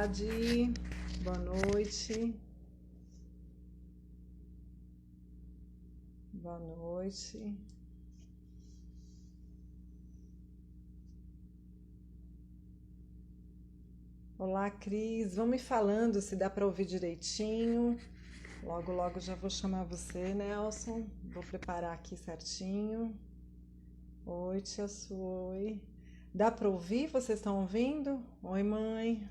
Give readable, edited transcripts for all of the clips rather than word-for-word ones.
tarde, boa noite, boa noite. Olá, Cris. Vão me falando se dá para ouvir direitinho. Logo, logo já vou chamar você, Nelson. Vou preparar aqui certinho. Oi, tia Su, oi. Dá para ouvir? Vocês estão ouvindo? Oi, mãe.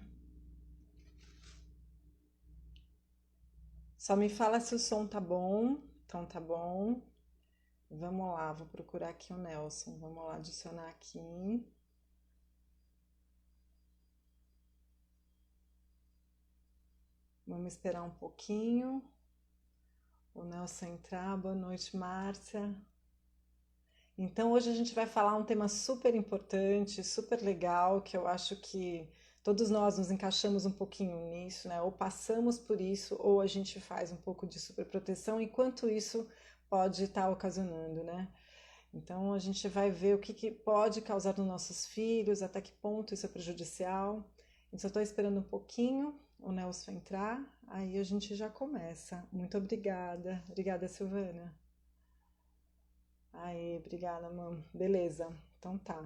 Só me fala se o som tá bom. Então tá bom. Vamos lá, vou procurar aqui o Nelson. Vamos lá, adicionar aqui. Vamos esperar um pouquinho. O Nelson entrar. Boa noite, Márcia. Então, hoje a gente vai falar um tema super importante, super legal, que eu acho que todos nós nos encaixamos um pouquinho nisso, né? Ou passamos por isso, ou a gente faz um pouco de superproteção, enquanto isso pode estar ocasionando, né? Então, a gente vai ver o que pode causar nos nossos filhos, até que ponto isso é prejudicial. Então, eu estou esperando um pouquinho o Nelson entrar, aí a gente já começa. Muito obrigada. Obrigada, Silvana. Aí, obrigada, mãe. Beleza, então tá.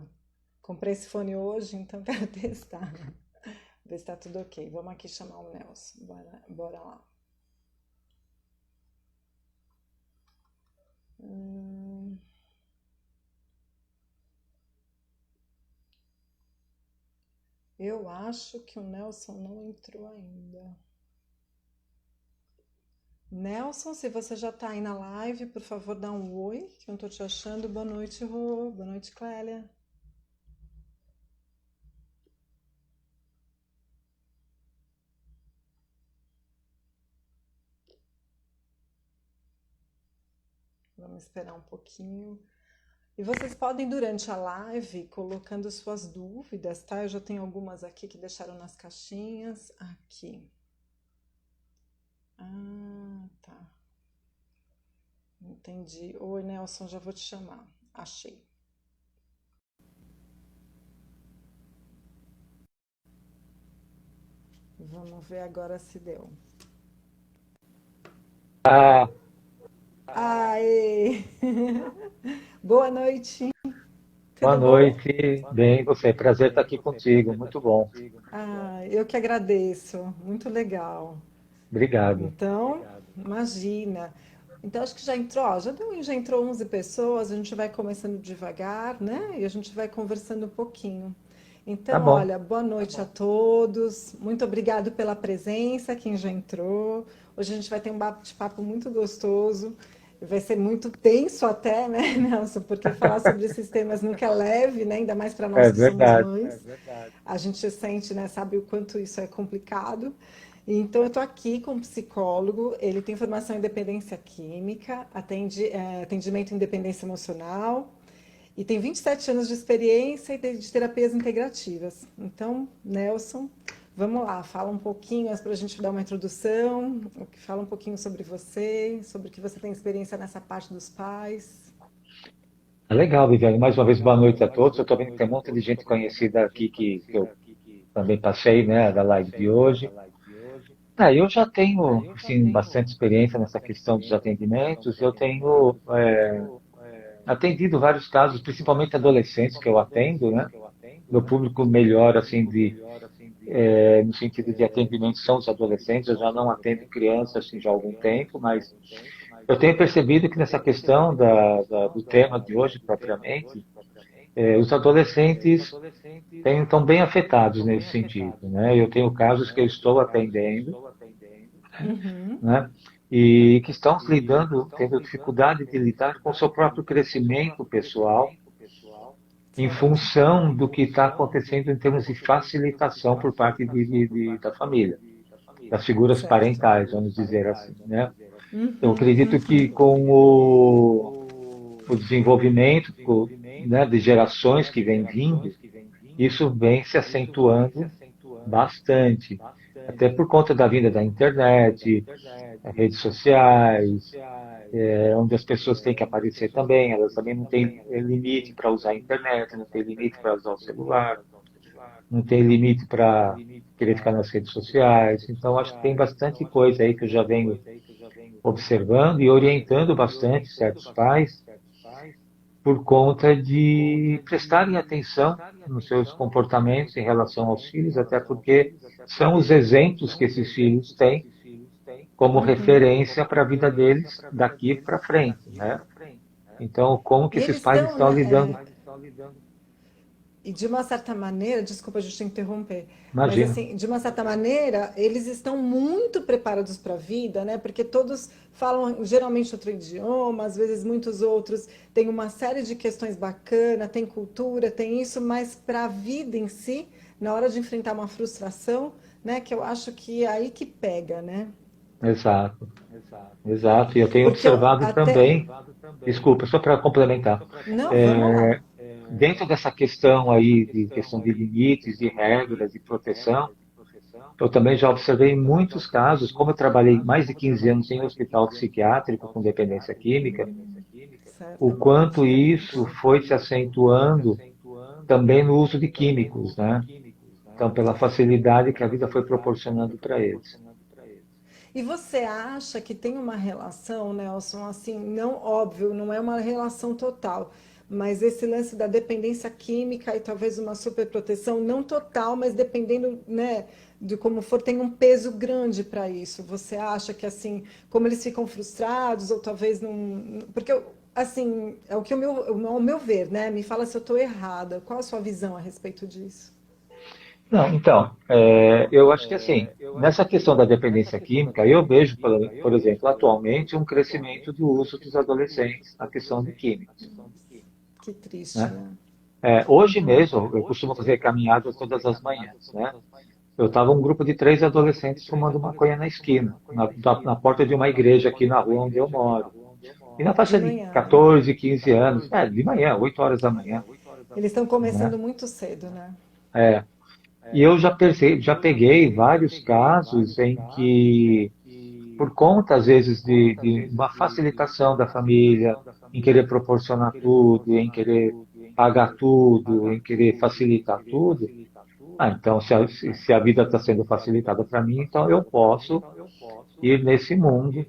Comprei esse fone hoje, então quero testar. Ver se tá tudo ok. Vamos aqui chamar o Nelson. Bora lá. Eu acho que o Nelson não entrou ainda. Nelson, se você já tá aí na live, por favor, dá um oi, que eu não tô te achando. Boa noite, Rô. Boa noite, Clélia. Vamos esperar um pouquinho. E vocês podem, durante a live, colocando suas dúvidas, tá? Eu já tenho algumas aqui que deixaram nas caixinhas. Aqui. Ah, tá. Entendi. Oi, Nelson, já vou te chamar. Achei. Vamos ver agora se deu. Ah, Aê! Boa noite, boa tudo bom? noite. Bem, você. Prazer estar aqui contigo. Muito bom. Ah, eu que agradeço. Muito legal. Obrigado. Então, imagina. Então, acho que já entrou, ó, já entrou 11 pessoas, a gente vai começando devagar, né? E a gente vai conversando um pouquinho. Tá Então, bom. olha, boa noite a todos. Muito obrigado pela presença, quem já entrou. Hoje a gente vai ter um bate-papo muito gostoso. Vai ser muito tenso até, né, Nelson? Porque falar sobre esses temas nunca é leve, né? Ainda mais para nós É que somos verdade. mães. A gente sente, né, sabe o quanto isso é complicado. Então, eu estou aqui com um psicólogo, ele tem formação em dependência química, atendimento em dependência emocional e tem 27 anos de experiência e de terapias integrativas. Então, Nelson, vamos lá, fala um pouquinho para a gente dar uma introdução, fala um pouquinho sobre você, sobre o que você tem experiência nessa parte dos pais. É legal, Viviane. Mais uma vez, boa noite a todos. Eu estou vendo que tem um monte de gente conhecida aqui que eu também passei, né, da live de hoje. Eu já tenho, assim, bastante experiência nessa questão dos atendimentos. Eu tenho atendido vários casos, principalmente adolescentes que eu atendo, né? Meu público melhor, assim, no sentido de atendimento são os adolescentes. Eu já não atendo crianças, assim, já há algum tempo, mas eu tenho percebido que nessa questão do tema de hoje, propriamente, os adolescentes estão bem afetados nesse sentido, né? Eu tenho casos que eu estou atendendo, Uhum. né? E que estão tendo dificuldade de lidar com o seu próprio crescimento pessoal, em Certo. função do que está acontecendo em termos de facilitação por parte da família, das figuras Certo. parentais, vamos dizer assim, né? Eu Uhum, acredito que uhum. com o desenvolvimento, né, de gerações que vem vindo, isso vem se acentuando bastante. Até por conta da vinda da internet, redes sociais, onde as pessoas têm que aparecer também, elas também não têm limite para usar a internet, não têm limite para usar o celular. não tem limite para querer ficar nas redes sociais. Então, acho que tem bastante coisa aí que eu já venho observando e orientando bastante certos pais por conta de prestarem atenção nos seus comportamentos em relação aos filhos, até porque são os exemplos que esses filhos têm como Uhum. referência para a vida deles daqui para frente, né? Então, como que E esses eles pais estão, estão né? lidando? E de uma certa maneira, desculpa a gente interromper, mas Imagina. assim, de uma certa maneira, eles estão muito preparados para a vida, né? Porque todos falam geralmente outro idioma, às vezes muitos outros têm uma série de questões bacanas, tem cultura, tem isso, mas para a vida em si, na hora de enfrentar uma frustração, né? Que eu acho que é aí que pega, né? Exato, exato. E eu tenho Porque eu observado até. também, desculpa, só para complementar, Não, vamos lá. é, dentro dessa questão aí, de questão de limites, de regras, de proteção, eu também já observei muitos casos, como eu trabalhei mais de 15 anos em hospital psiquiátrico com dependência química, o Certo. quanto isso foi se acentuando também no uso de químicos, né? Então, pela facilidade que a vida foi proporcionando para eles. E você acha que tem uma relação, Nelson, assim, não óbvio, não é uma relação total, mas esse lance da dependência química e talvez uma superproteção, não total, mas dependendo, né, de como for, tem um peso grande para isso. Você acha que, assim, como eles ficam frustrados, ou talvez não. Porque, assim, é o que o meu ver, né? Me fala se eu estou errada. Qual a sua visão a respeito disso? Não, então, eu acho que assim, nessa questão da dependência química, eu vejo, por exemplo, atualmente um crescimento do uso dos adolescentes na questão de químicos, Que triste, né? né? Hoje mesmo, eu costumo fazer caminhadas todas as manhãs, né? Eu estava um grupo de 3 adolescentes fumando maconha na esquina, na porta de uma igreja aqui na rua onde eu moro. E na De faixa de manhã, né? 14, 15 anos, de manhã, 8 horas da manhã, Eles estão né? começando muito cedo, né? É, e eu já peguei vários casos em que, por conta, às vezes, de uma facilitação da família, em querer proporcionar tudo, em querer pagar tudo, em querer facilitar tudo, então, se a vida está sendo facilitada para mim, então eu posso ir nesse mundo,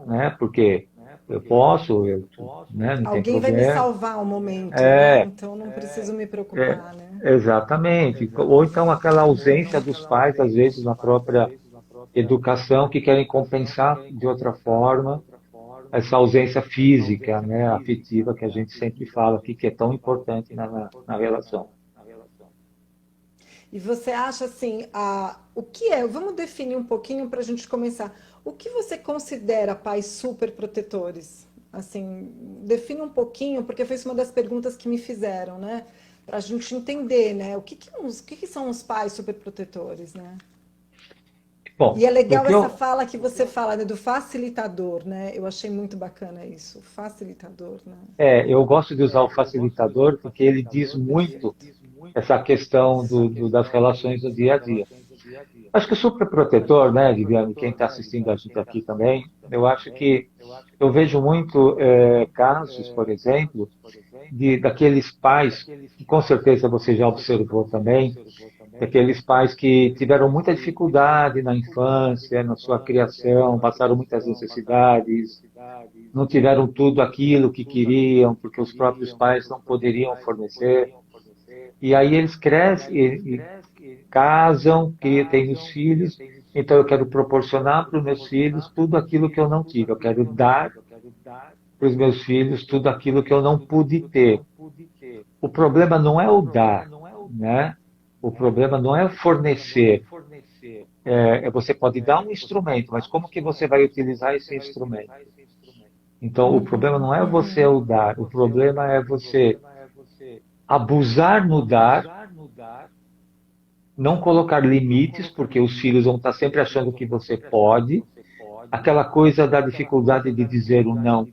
né? Porque eu posso, né? Não tem Alguém vai me problema. salvar um momento, né? É, Então não preciso me é, preocupar, né? exatamente. Ou então aquela ausência dos pais, às vezes, na própria educação, que querem compensar de outra forma essa ausência física, né? Afetiva, que a gente sempre fala aqui, que é tão importante na relação. E você acha assim, o que é? Vamos definir um pouquinho para a gente começar. O que você considera pais super protetores? Assim, defina um pouquinho, porque foi uma das perguntas que me fizeram, né? Para a gente entender, né? O que que são os pais super protetores, né? Bom, E é o legal que essa eu, fala que você fala, né, do facilitador, né? Eu achei muito bacana isso, facilitador, né? eu gosto de usar o facilitador porque ele diz muito essa questão das relações do dia a dia. Acho que o superprotetor, né, Viviane, quem está assistindo a gente aqui também, eu acho que eu vejo muito casos, por exemplo, daqueles pais, que com certeza você já observou também, daqueles pais que tiveram muita dificuldade na infância, na sua criação, passaram muitas necessidades, não tiveram tudo aquilo que queriam, porque os próprios pais não poderiam fornecer. E aí eles crescem e casam, que têm os filhos, então eu quero proporcionar para os meus filhos tudo aquilo que eu não tive, eu quero dar para os meus filhos tudo aquilo que eu não pude ter. O problema não é o dar, né? O problema não é o fornecer. Você pode dar um instrumento, mas como que você vai utilizar esse instrumento? Então, o problema Uhum, não é você uhum. o dar, o problema é você abusar no dar, não colocar limites, porque os filhos vão estar sempre achando que você pode, aquela coisa da dificuldade de dizer o não,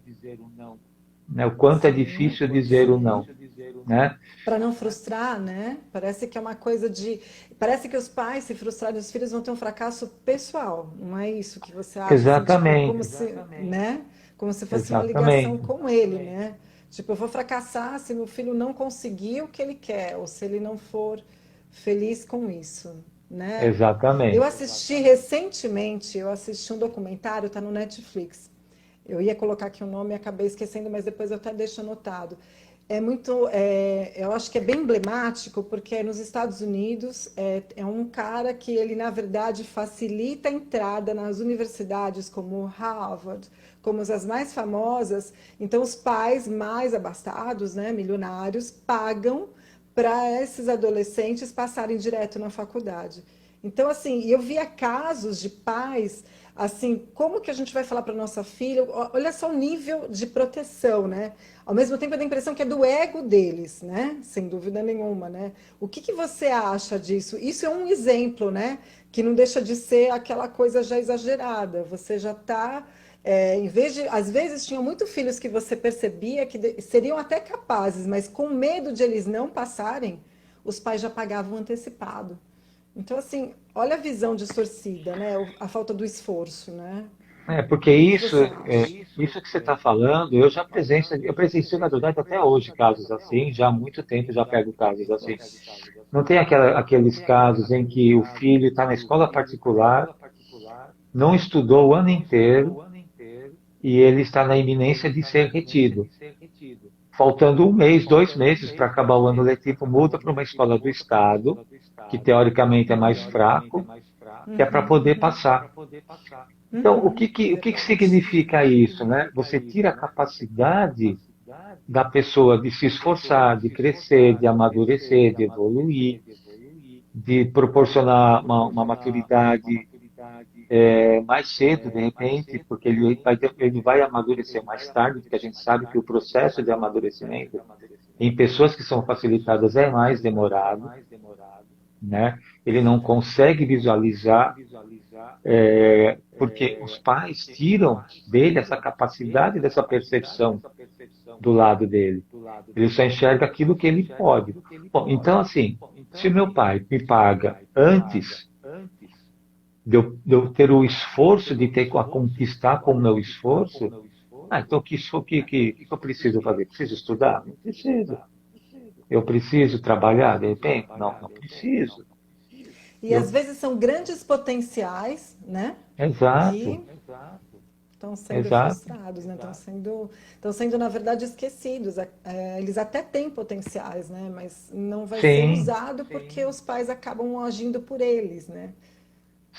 né? O quanto é Sim, difícil dizer o sim. não, né? Para não frustrar, né? Parece que é uma coisa de. Parece que os pais, se frustrarem, os filhos vão ter um fracasso pessoal. Não é isso que você acha? Assim, tipo, como Exatamente, se, né? Como se fosse uma ligação exatamente. com ele, né? Tipo, eu vou fracassar se meu filho não conseguir o que ele quer, ou se ele não for feliz com isso, né? exatamente. Eu assisti um documentário, tá no Netflix. Eu ia colocar aqui o nome e acabei esquecendo, mas depois eu até deixo anotado. Eu acho que é bem emblemático, porque nos Estados Unidos é um cara que ele, na verdade, facilita a entrada nas universidades como Harvard, como as mais famosas. Então, os pais mais abastados, né, milionários, pagam para esses adolescentes passarem direto na faculdade. Então, assim, eu via casos de pais, assim, como que a gente vai falar para nossa filha? Olha só o nível de proteção, né? Ao mesmo tempo, dá a impressão que é do ego deles, né? Sem dúvida nenhuma, né? O que que você acha disso? Isso é um exemplo, né? Que não deixa de ser aquela coisa já exagerada. Você já está, em vez de, às vezes tinham muitos filhos que você percebia que seriam até capazes, mas com medo de eles não passarem, os pais já pagavam antecipado. Então, assim, olha a visão distorcida, né? A falta do esforço, né? Porque O que que você acha? isso que você está falando, eu presencio, na verdade, até hoje casos assim, já há muito tempo já pego casos assim. Não tem aqueles casos em que o filho está na escola particular, não estudou o ano inteiro e ele está na iminência de ser retido. Faltando um mês, 2 meses para acabar o ano letivo, muda para uma escola do Estado, que teoricamente é mais fraco, que é para poder passar. Então, o que Verdade. significa isso, né? Você tira a capacidade da pessoa de se esforçar, de crescer, de amadurecer, de evoluir, de proporcionar uma maturidade mais cedo, de repente, porque ele vai amadurecer mais tarde, porque a gente sabe que o processo de amadurecimento em pessoas que são facilitadas é mais demorado, né? Ele não consegue visualizar, porque os pais tiram dele essa capacidade dessa percepção do lado dele. Ele só enxerga aquilo que ele pode. Bom, então assim, se o meu pai me paga antes de eu ter o esforço de ter a conquistar com o meu esforço, então que eu preciso fazer? Preciso estudar? Não preciso. Eu preciso trabalhar, de repente? Não, não preciso. E às Eu, vezes são grandes potenciais, né? exato, Que estão sendo exato. frustrados, né? Estão sendo, na verdade, esquecidos. Eles até têm potenciais, né? Mas não vai ser Sim, usado porque os pais acabam agindo por eles, né?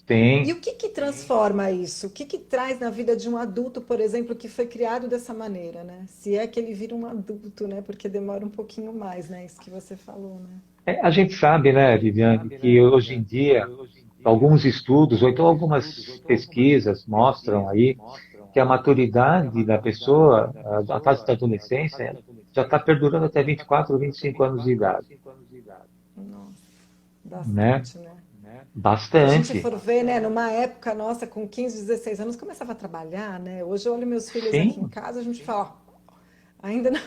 E sim. o que que transforma isso? O que que traz na vida de um adulto, por exemplo, que foi criado dessa maneira, né? Se é que ele vira um adulto, né? Porque demora um pouquinho mais, né? Isso que você falou, né? A gente sabe, né, Viviane, que hoje em dia alguns estudos, ou então algumas pesquisas mostram aí que a maturidade da pessoa, a fase da adolescência, já está perdurando até 24 ou 25 anos de idade, Nossa, né? bastante, né? Se a gente Bastante. for ver, né, numa época nossa, com 15, 16 anos, começava a trabalhar, né? Hoje eu olho meus filhos aqui em Sim, casa, a gente fala, ó, ainda não,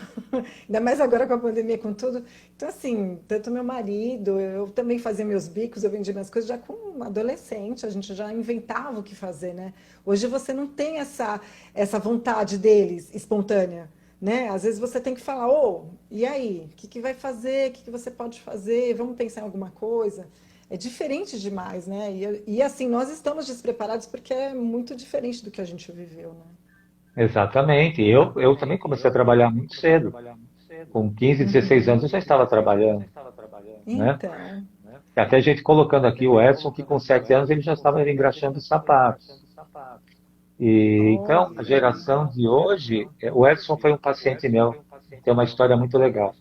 ainda mais agora com a pandemia, com tudo. Então, assim, tanto meu marido, eu também fazia meus bicos, eu vendia minhas coisas já com adolescente, a gente já inventava o que fazer, né? Hoje você não tem essa vontade deles espontânea, né? Às vezes você tem que falar, ô, e aí? O que que vai fazer? O que que você pode fazer? Vamos pensar em alguma coisa? É diferente demais, né? E assim, nós estamos despreparados porque é muito diferente do que a gente viveu, né? exatamente. Eu também comecei a trabalhar muito cedo. Com 15, 16 anos eu já estava trabalhando, né? Então, Tem até gente colocando aqui o Edson que com 7 anos ele já estava engraxando sapatos. E, então, a olha. geração de hoje, o Edson foi um paciente meu, tem uma história muito legal.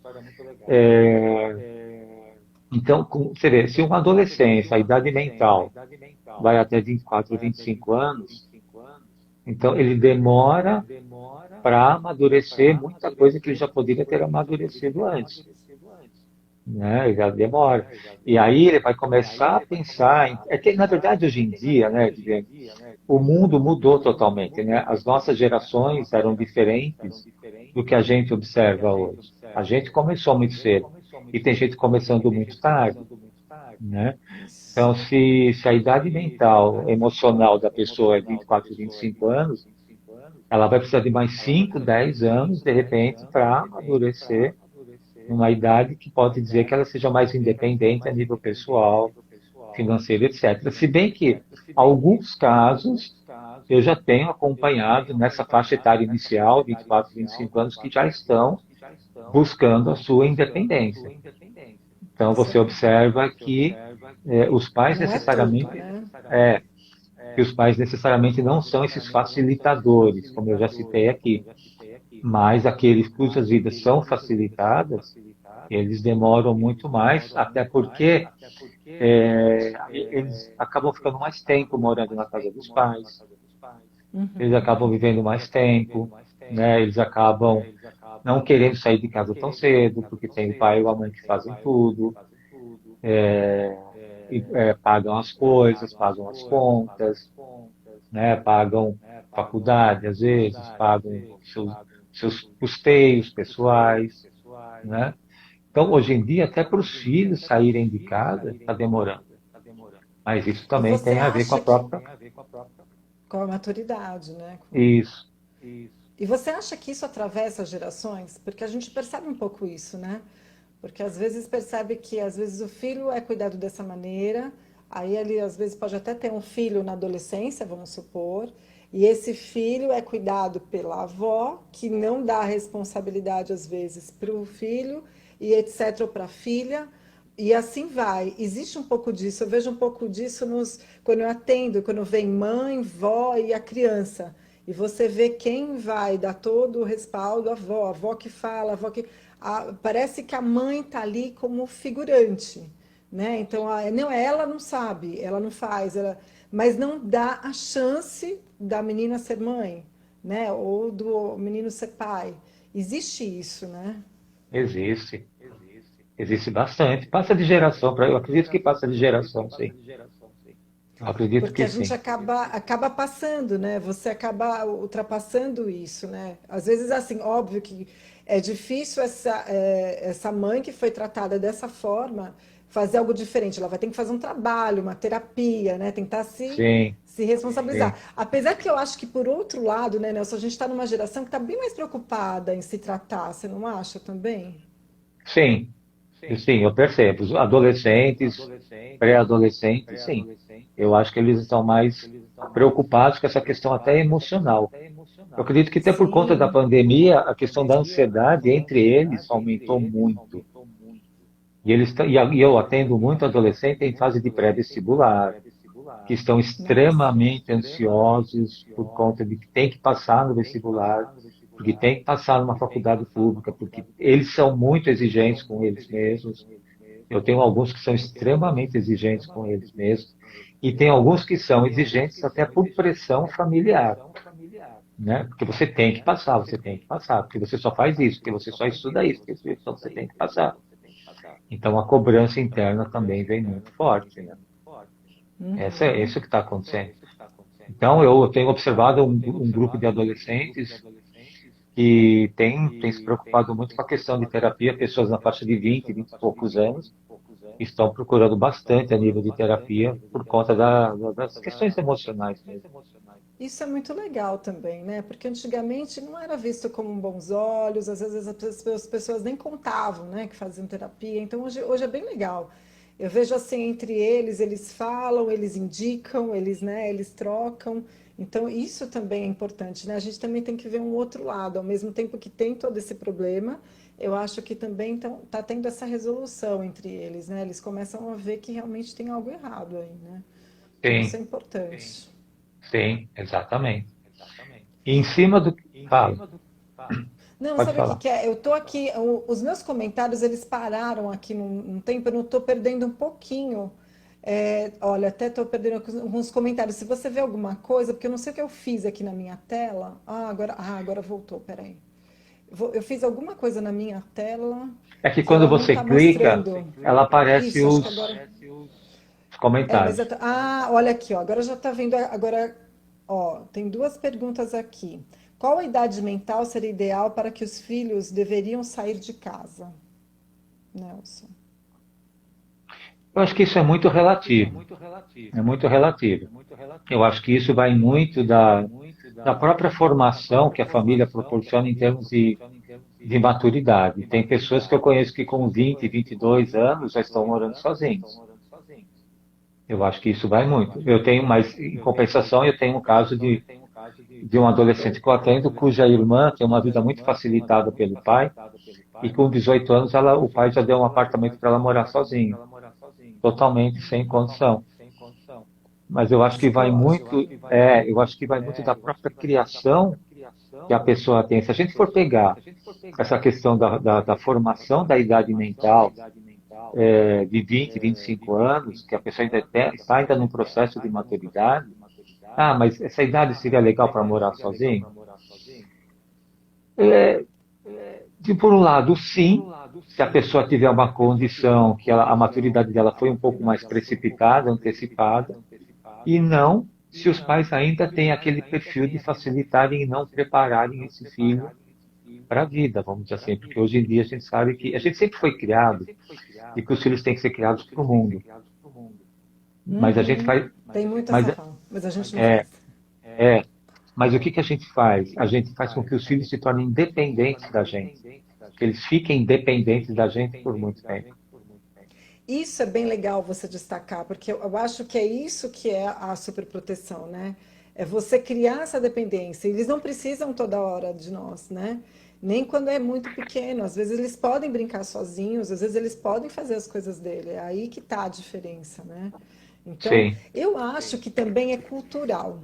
É, então, você vê, se uma adolescência, a idade mental, vai até 24, 25 anos, então ele demora para amadurecer muita coisa que ele já poderia ter amadurecido antes, né? Já demora. E aí ele vai começar a pensar, é que na verdade hoje em dia, né, Viviane, o mundo mudou totalmente, né? As nossas gerações eram diferentes do que a gente observa hoje. A gente começou muito cedo e tem gente começando muito tarde, né? Isso. Então, se a idade mental, emocional da pessoa é 24, 25 anos, ela vai precisar de mais 5, 10 anos, de repente, para amadurecer numa idade que pode dizer que ela seja mais independente a nível pessoal, financeiro, etc. Se bem que, alguns casos, eu já tenho acompanhado nessa faixa etária inicial, 24, 25 anos, que já estão buscando a sua independência. Então, Isso é você muito observa que os pais não é tudo, necessariamente, né? é, que os pais necessariamente não são esses facilitadores, como eu já citei aqui, mas aqueles cujas vidas são facilitadas, eles demoram muito mais, até porque eles acabam ficando mais tempo morando na casa dos pais, eles Uhum. acabam vivendo mais tempo, né? Eles acabam não querendo sair de casa tão cedo, porque tem o pai ou a mãe que fazem tudo, pagam as coisas, pagam as contas, né? Pagam faculdade, às vezes, pagam seus custeios pessoais, né? Então, hoje em dia, até para os filhos saírem de casa, está demorando. Mas isso E também você tem a ver com a acha que própria. com a maturidade, né? Isso. E você acha que isso atravessa as gerações? Porque a gente percebe um pouco isso, né? Porque às vezes percebe que às vezes o filho é cuidado dessa maneira, aí ele às vezes pode até ter um filho na adolescência, vamos supor, e esse filho é cuidado pela avó, que não dá responsabilidade às vezes para o filho e etc, ou para a filha, e assim vai. Existe um pouco disso, eu vejo um pouco disso quando eu atendo, quando vem mãe, vó e a criança. E você vê quem vai dar todo o respaldo, a avó que fala, a avó que parece que a mãe está ali como figurante, né? Então, não, ela não sabe, ela não faz, mas não dá a chance da menina ser mãe, né? Ou do menino ser pai. Existe isso, né? Existe. Existe bastante. Passa de geração para. Eu acredito que passa de geração, sim. Eu acredito Porque que a gente sim. acaba passando, né? Você acaba ultrapassando isso, né? Às vezes, assim, óbvio que é difícil essa mãe que foi tratada dessa forma fazer algo diferente. Ela vai ter que fazer um trabalho, uma terapia, né? Tentar Sim, se responsabilizar. sim. Apesar que eu acho que, por outro lado, né, Nelson, a gente está numa geração que está bem mais preocupada em se tratar, você não acha também? Sim, sim, eu percebo. Os adolescentes, pré-adolescentes, sim. Eu acho que eles estão mais preocupados com essa questão até emocional. Eu acredito que até por conta da Sim. pandemia, a questão da ansiedade entre eles aumentou muito. E eu atendo muito adolescente em fase de pré-vestibular, que estão Nossa. extremamente ansiosos por conta de que tem que passar no vestibular, porque tem que passar numa faculdade pública, porque eles são muito exigentes com eles mesmos. Eu tenho alguns que são extremamente exigentes com eles mesmos, e tem alguns que são exigentes até por pressão familiar, né? Porque você tem que passar, porque você só faz isso, porque você só estuda isso, então você tem que passar. Então a cobrança interna também vem muito forte, né? Uhum. Isso que está acontecendo. Então, eu tenho observado um grupo de adolescentes que tem se preocupado muito com a questão de terapia, pessoas na faixa de 20 e poucos anos, estão procurando bastante a nível de terapia por conta das questões emocionais mesmo. Isso é muito legal também, né? Porque antigamente não era visto com bons olhos, às vezes as pessoas nem contavam, né, que faziam terapia. Então hoje é bem legal. Eu vejo assim entre eles falam, eles indicam, eles trocam. Então isso também é importante, né? A gente também tem que ver um outro lado, ao mesmo tempo que tem todo esse problema, eu acho que também tá tendo essa resolução entre eles, né? Eles começam a ver que realmente tem algo errado aí, né? Então isso é Sim, importante. sim, exatamente. E em cima do. Fala, Não, pode sabe o que falar. que é? Eu tô aqui, os meus comentários eles pararam aqui num tempo, eu não tô perdendo um pouquinho. Olha, até tô perdendo alguns comentários. Se você vê alguma coisa, porque eu não sei o que eu fiz aqui na minha tela. Agora voltou, peraí. Eu fiz alguma coisa na minha tela É que que quando ela não você tá clica, mostrando. ela aparece Isso, acho que agora. os Mas comentários. olha aqui, ó, agora já tá vendo. Agora, ó, tem duas perguntas aqui. Qual a idade mental seria ideal para que os filhos deveriam sair de casa, Nelson? Eu acho que isso é muito relativo. É muito relativo. Eu acho que isso vai muito da própria formação que a família proporciona em termos de maturidade. Tem pessoas que eu conheço que com 20, 22 anos já estão morando sozinhos. Eu acho que isso vai muito. Eu tenho, mas em compensação, eu tenho um caso de um adolescente que eu atendo, cuja irmã tem uma vida muito facilitada pelo pai, e com 18 anos o pai já deu um apartamento para ela morar sozinha, totalmente sem condição. Mas eu acho que vai Psicológico. muito, eu acho que vai muito da própria criação que a pessoa tem. Se a gente for pegar essa questão da formação da idade mental, de 20, 25 anos, que a pessoa ainda está ainda num processo de maturidade, mas essa idade seria legal para morar sozinho? Por um lado, sim, se a pessoa tiver uma condição que a maturidade dela foi um pouco mais precipitada, antecipada, e não se os pais ainda têm aquele perfil de facilitarem e não prepararem esse filho para a vida, vamos dizer assim, porque hoje em dia a gente sabe que a gente sempre foi criado e que os filhos têm que ser criados para o mundo, mas a gente Uhum. faz, Tem muito mas essa fala, mas a gente não é, faz. é, mas o que que a gente faz? A gente faz com que os filhos se tornem independentes da gente, que eles fiquem independentes da gente por muito tempo. Isso é bem legal você destacar, porque eu acho que é isso que é a superproteção, né? É você criar essa dependência. Eles não precisam toda hora de nós, né? Nem quando é muito pequeno. Às vezes eles podem brincar sozinhos, às vezes eles podem fazer as coisas dele. É aí que tá a diferença, né? Então, Sim. eu acho que também é cultural.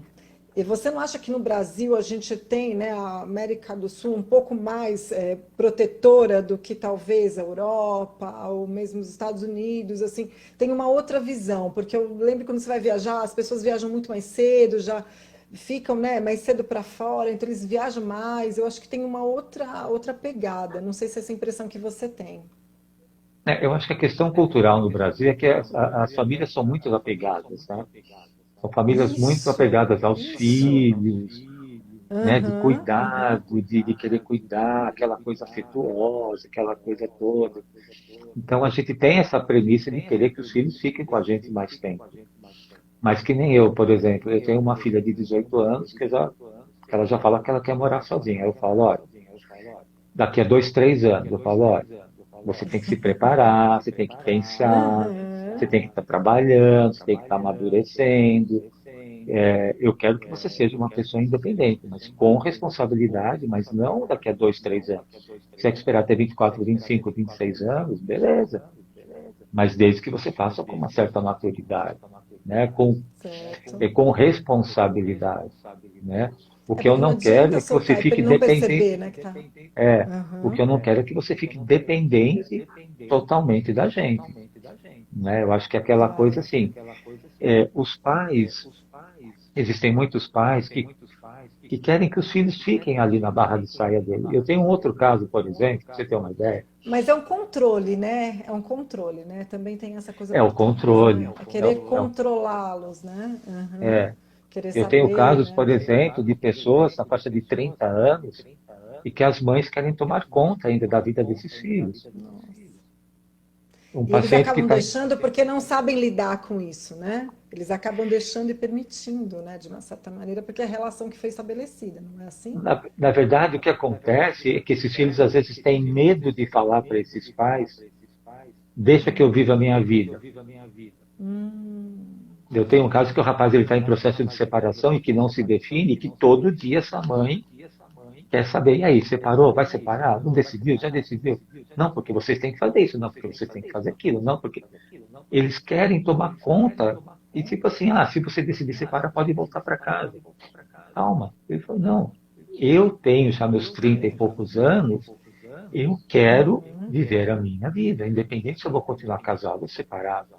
E você não acha que no Brasil a gente tem, né, a América do Sul um pouco mais protetora do que talvez a Europa ou mesmo os Estados Unidos, assim, tem uma outra visão, porque eu lembro que quando você vai viajar, as pessoas viajam muito mais cedo, já ficam, né, mais cedo para fora, então eles viajam mais. Eu acho que tem uma outra pegada. Não sei se é essa impressão que você tem. Eu acho que a questão cultural no Brasil é que as famílias são muito apegadas, né? São famílias muito Isso, apegadas aos isso. filhos, né? De Aham, aham. cuidado, de querer cuidar, aquela coisa afetuosa, aquela coisa toda. Então a gente tem essa premissa de querer que os filhos fiquem com a gente mais tempo. Mas que nem eu, por exemplo, eu tenho uma filha de 18 anos que ela já fala que ela quer morar sozinha. Eu falo, olha, daqui a 2, 3 anos, eu falo, olha, você tem que se preparar, você tem que pensar, você Aham. tem que estar trabalhando, você tem que estar amadurecendo. Eu quero que você seja uma pessoa independente, mas com responsabilidade, mas não daqui a 2, 3 anos. Se você esperar até 24, 25, 26 anos, beleza. Mas desde que você faça com uma certa maturidade, né? Certo. Com responsabilidade, né? O É que eu porque não não quero adianta é que você soltar e fique não dependente. perceber, né, que tá. É, o que Aham. eu não quero é que você fique dependente totalmente da gente, né? Eu acho que é aquela coisa Claro. assim, os pais, existem muitos pais que querem que os filhos fiquem ali na barra de saia dele. Eu tenho um outro caso, por exemplo, para você ter uma ideia, Mas é um controle, né? É um controle, né? Também tem essa coisa é o por trás, né? controle. É É o, querer é o- controlá-los, né? Aham. é. Querer Eu tenho saber, casos, né? por exemplo, de pessoas na faixa de 30 anos e que as mães querem tomar conta ainda da vida desses filhos. Nossa. Um E eles paciente que acabam está. deixando porque não sabem lidar com isso, né? Eles acabam deixando e permitindo, né? De uma certa maneira, porque é a relação que foi estabelecida, não é assim? Na verdade, o que acontece é que esses filhos às vezes têm medo de falar para esses pais: deixa que eu viva a minha vida. Hum, Eu tenho um caso que o rapaz ele está em processo de separação e que não se define, e que todo dia essa mãe quer saber, e aí, separou? Vai separar? Não decidiu? Já decidiu? Não, porque vocês têm que fazer isso, não, porque vocês têm que fazer aquilo, não, porque eles querem tomar conta e tipo assim, se você decidir separar, pode voltar para casa. Calma. Ele falou, não, eu tenho já meus 30 e poucos anos, eu quero uhum. viver a minha vida, independente se eu vou continuar casado ou separado.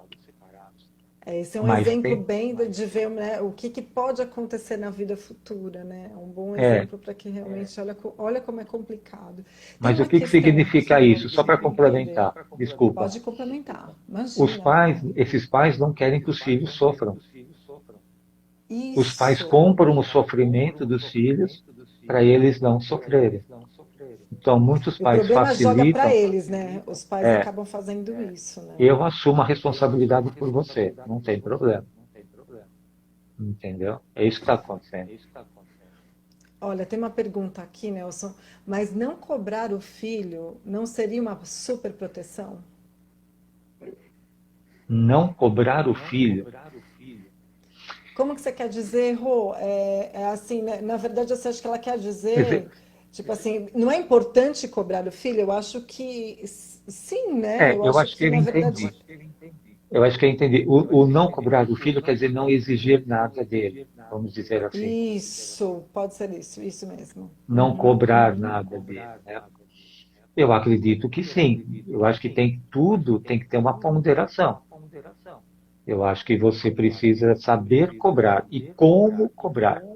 Esse é um Mas exemplo tem, bem de ver, né, o que pode acontecer na vida futura, né? É um bom é, exemplo para que realmente olha como é complicado. Tem mas o uma que que questão significa aqui isso? que Só eu para queria entender. complementar, desculpa. Pode complementar. Os Imagina. pais, esses pais não querem que os filhos sofram. Os pais Isso. compram o sofrimento dos filhos para eles não sofrerem. Então, muitos O pais problema joga para facilitam. eles, né? Os pais É, acabam fazendo isso, né? eu assumo a responsabilidade por você, não tem problema. Entendeu? É isso que está acontecendo. Olha, tem uma pergunta aqui, Nelson, mas não cobrar o filho não seria uma super proteção? Não cobrar o filho. Como que você quer dizer, Rô? É assim, né? Na verdade, você acha que ela quer Quer dizer, dizer, tipo assim, não é importante cobrar o filho? Eu acho que sim, né? Eu eu acho acho que que, eu na entendi. verdade, Eu acho que eu entendi. O não cobrar do filho quer dizer não exigir nada dele, vamos dizer assim. isso, pode ser isso mesmo. Não Uhum, cobrar uhum. nada dele, né? Eu acredito que sim. Eu acho que tudo tem que ter uma ponderação. Eu acho que você precisa saber cobrar e como cobrar.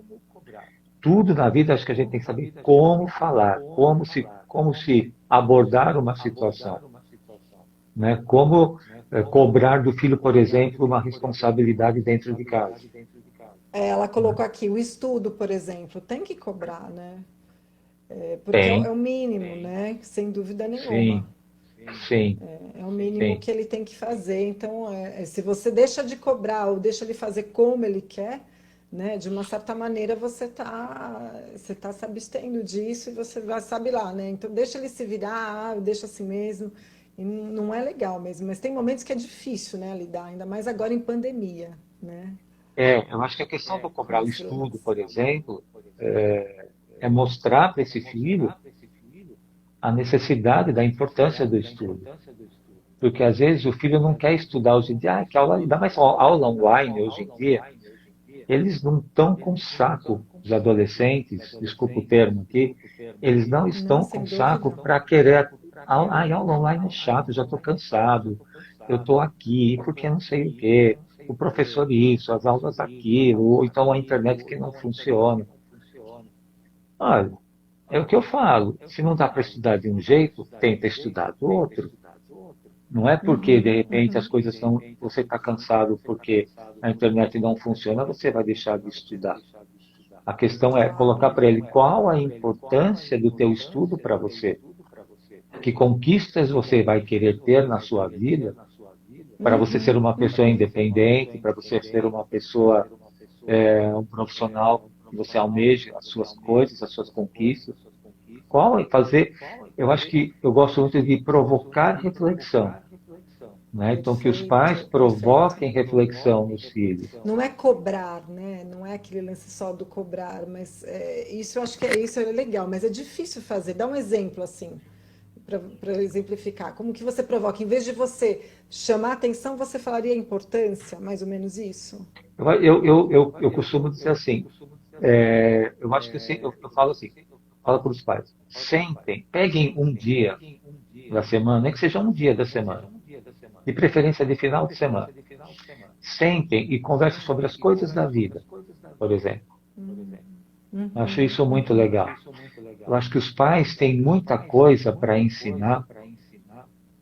Tudo na vida acho que a gente tem que saber como falar, como se abordar uma situação, né? Como cobrar do filho, por exemplo, uma responsabilidade dentro de casa, Ela né? colocou aqui o estudo, por exemplo, tem que cobrar, né? Porque é Tem, o mínimo, né? Sem dúvida nenhuma. sim, sim, É o mínimo sim. que ele tem que fazer. Então, se você deixa de cobrar ou deixa ele fazer como ele quer, né? De uma certa maneira você tá se abstendo disso e você vai, sabe lá, né? Então, deixa ele se virar, deixa assim mesmo. E não é legal mesmo. Mas tem momentos que é difícil, né? Lidar, ainda mais agora em pandemia, né? Eu acho que a questão do Com cobrar o esse estudo, lance. por exemplo, é mostrar para esse filho a necessidade da importância do estudo. Porque às vezes o filho não quer estudar hoje em dia, que aula, ainda mais aula online hoje em dia, eles não estão com saco, os adolescentes, desculpa o termo aqui, eles não Não, estão com sem saco dúvida. para querer. Aula online é chato, já estou cansado, eu estou aqui, porque não sei o quê, o professor isso, as aulas aquilo, ou então a internet que não funciona. Olha, é o que eu falo, se não dá para estudar de um jeito, tenta estudar do outro. Não é porque de Uhum, repente as uhum. coisas estão, você está cansado porque a internet não funciona, você vai deixar de estudar. A questão é colocar Claro. para ele qual a importância do teu estudo para você, que conquistas você vai querer ter na sua vida para você ser Uhum, uma pessoa uhum. independente, para você ser uma pessoa, um profissional que você almeja as suas coisas, as suas conquistas. Qual é fazer? Eu acho que eu gosto muito de provocar reflexão, né? Então que os pais Perfeito, perfeito. provoquem reflexão nos filhos. Não é cobrar, né? Não é aquele lance só do cobrar, mas isso eu acho que isso é legal, mas é difícil fazer. Dá um exemplo assim, para exemplificar. Como que você provoca? Em vez de você chamar atenção, você falaria a importância, mais ou menos isso? Eu costumo dizer assim, eu acho que assim, eu falo assim, falo para os pais, sentem, peguem um dia da semana, nem que seja um dia da semana, de preferência de final de semana, sentem e conversem sobre as coisas da vida, por exemplo. Eu acho Uhum, isso muito uhum. legal. Eu acho que os pais têm muita coisa para ensinar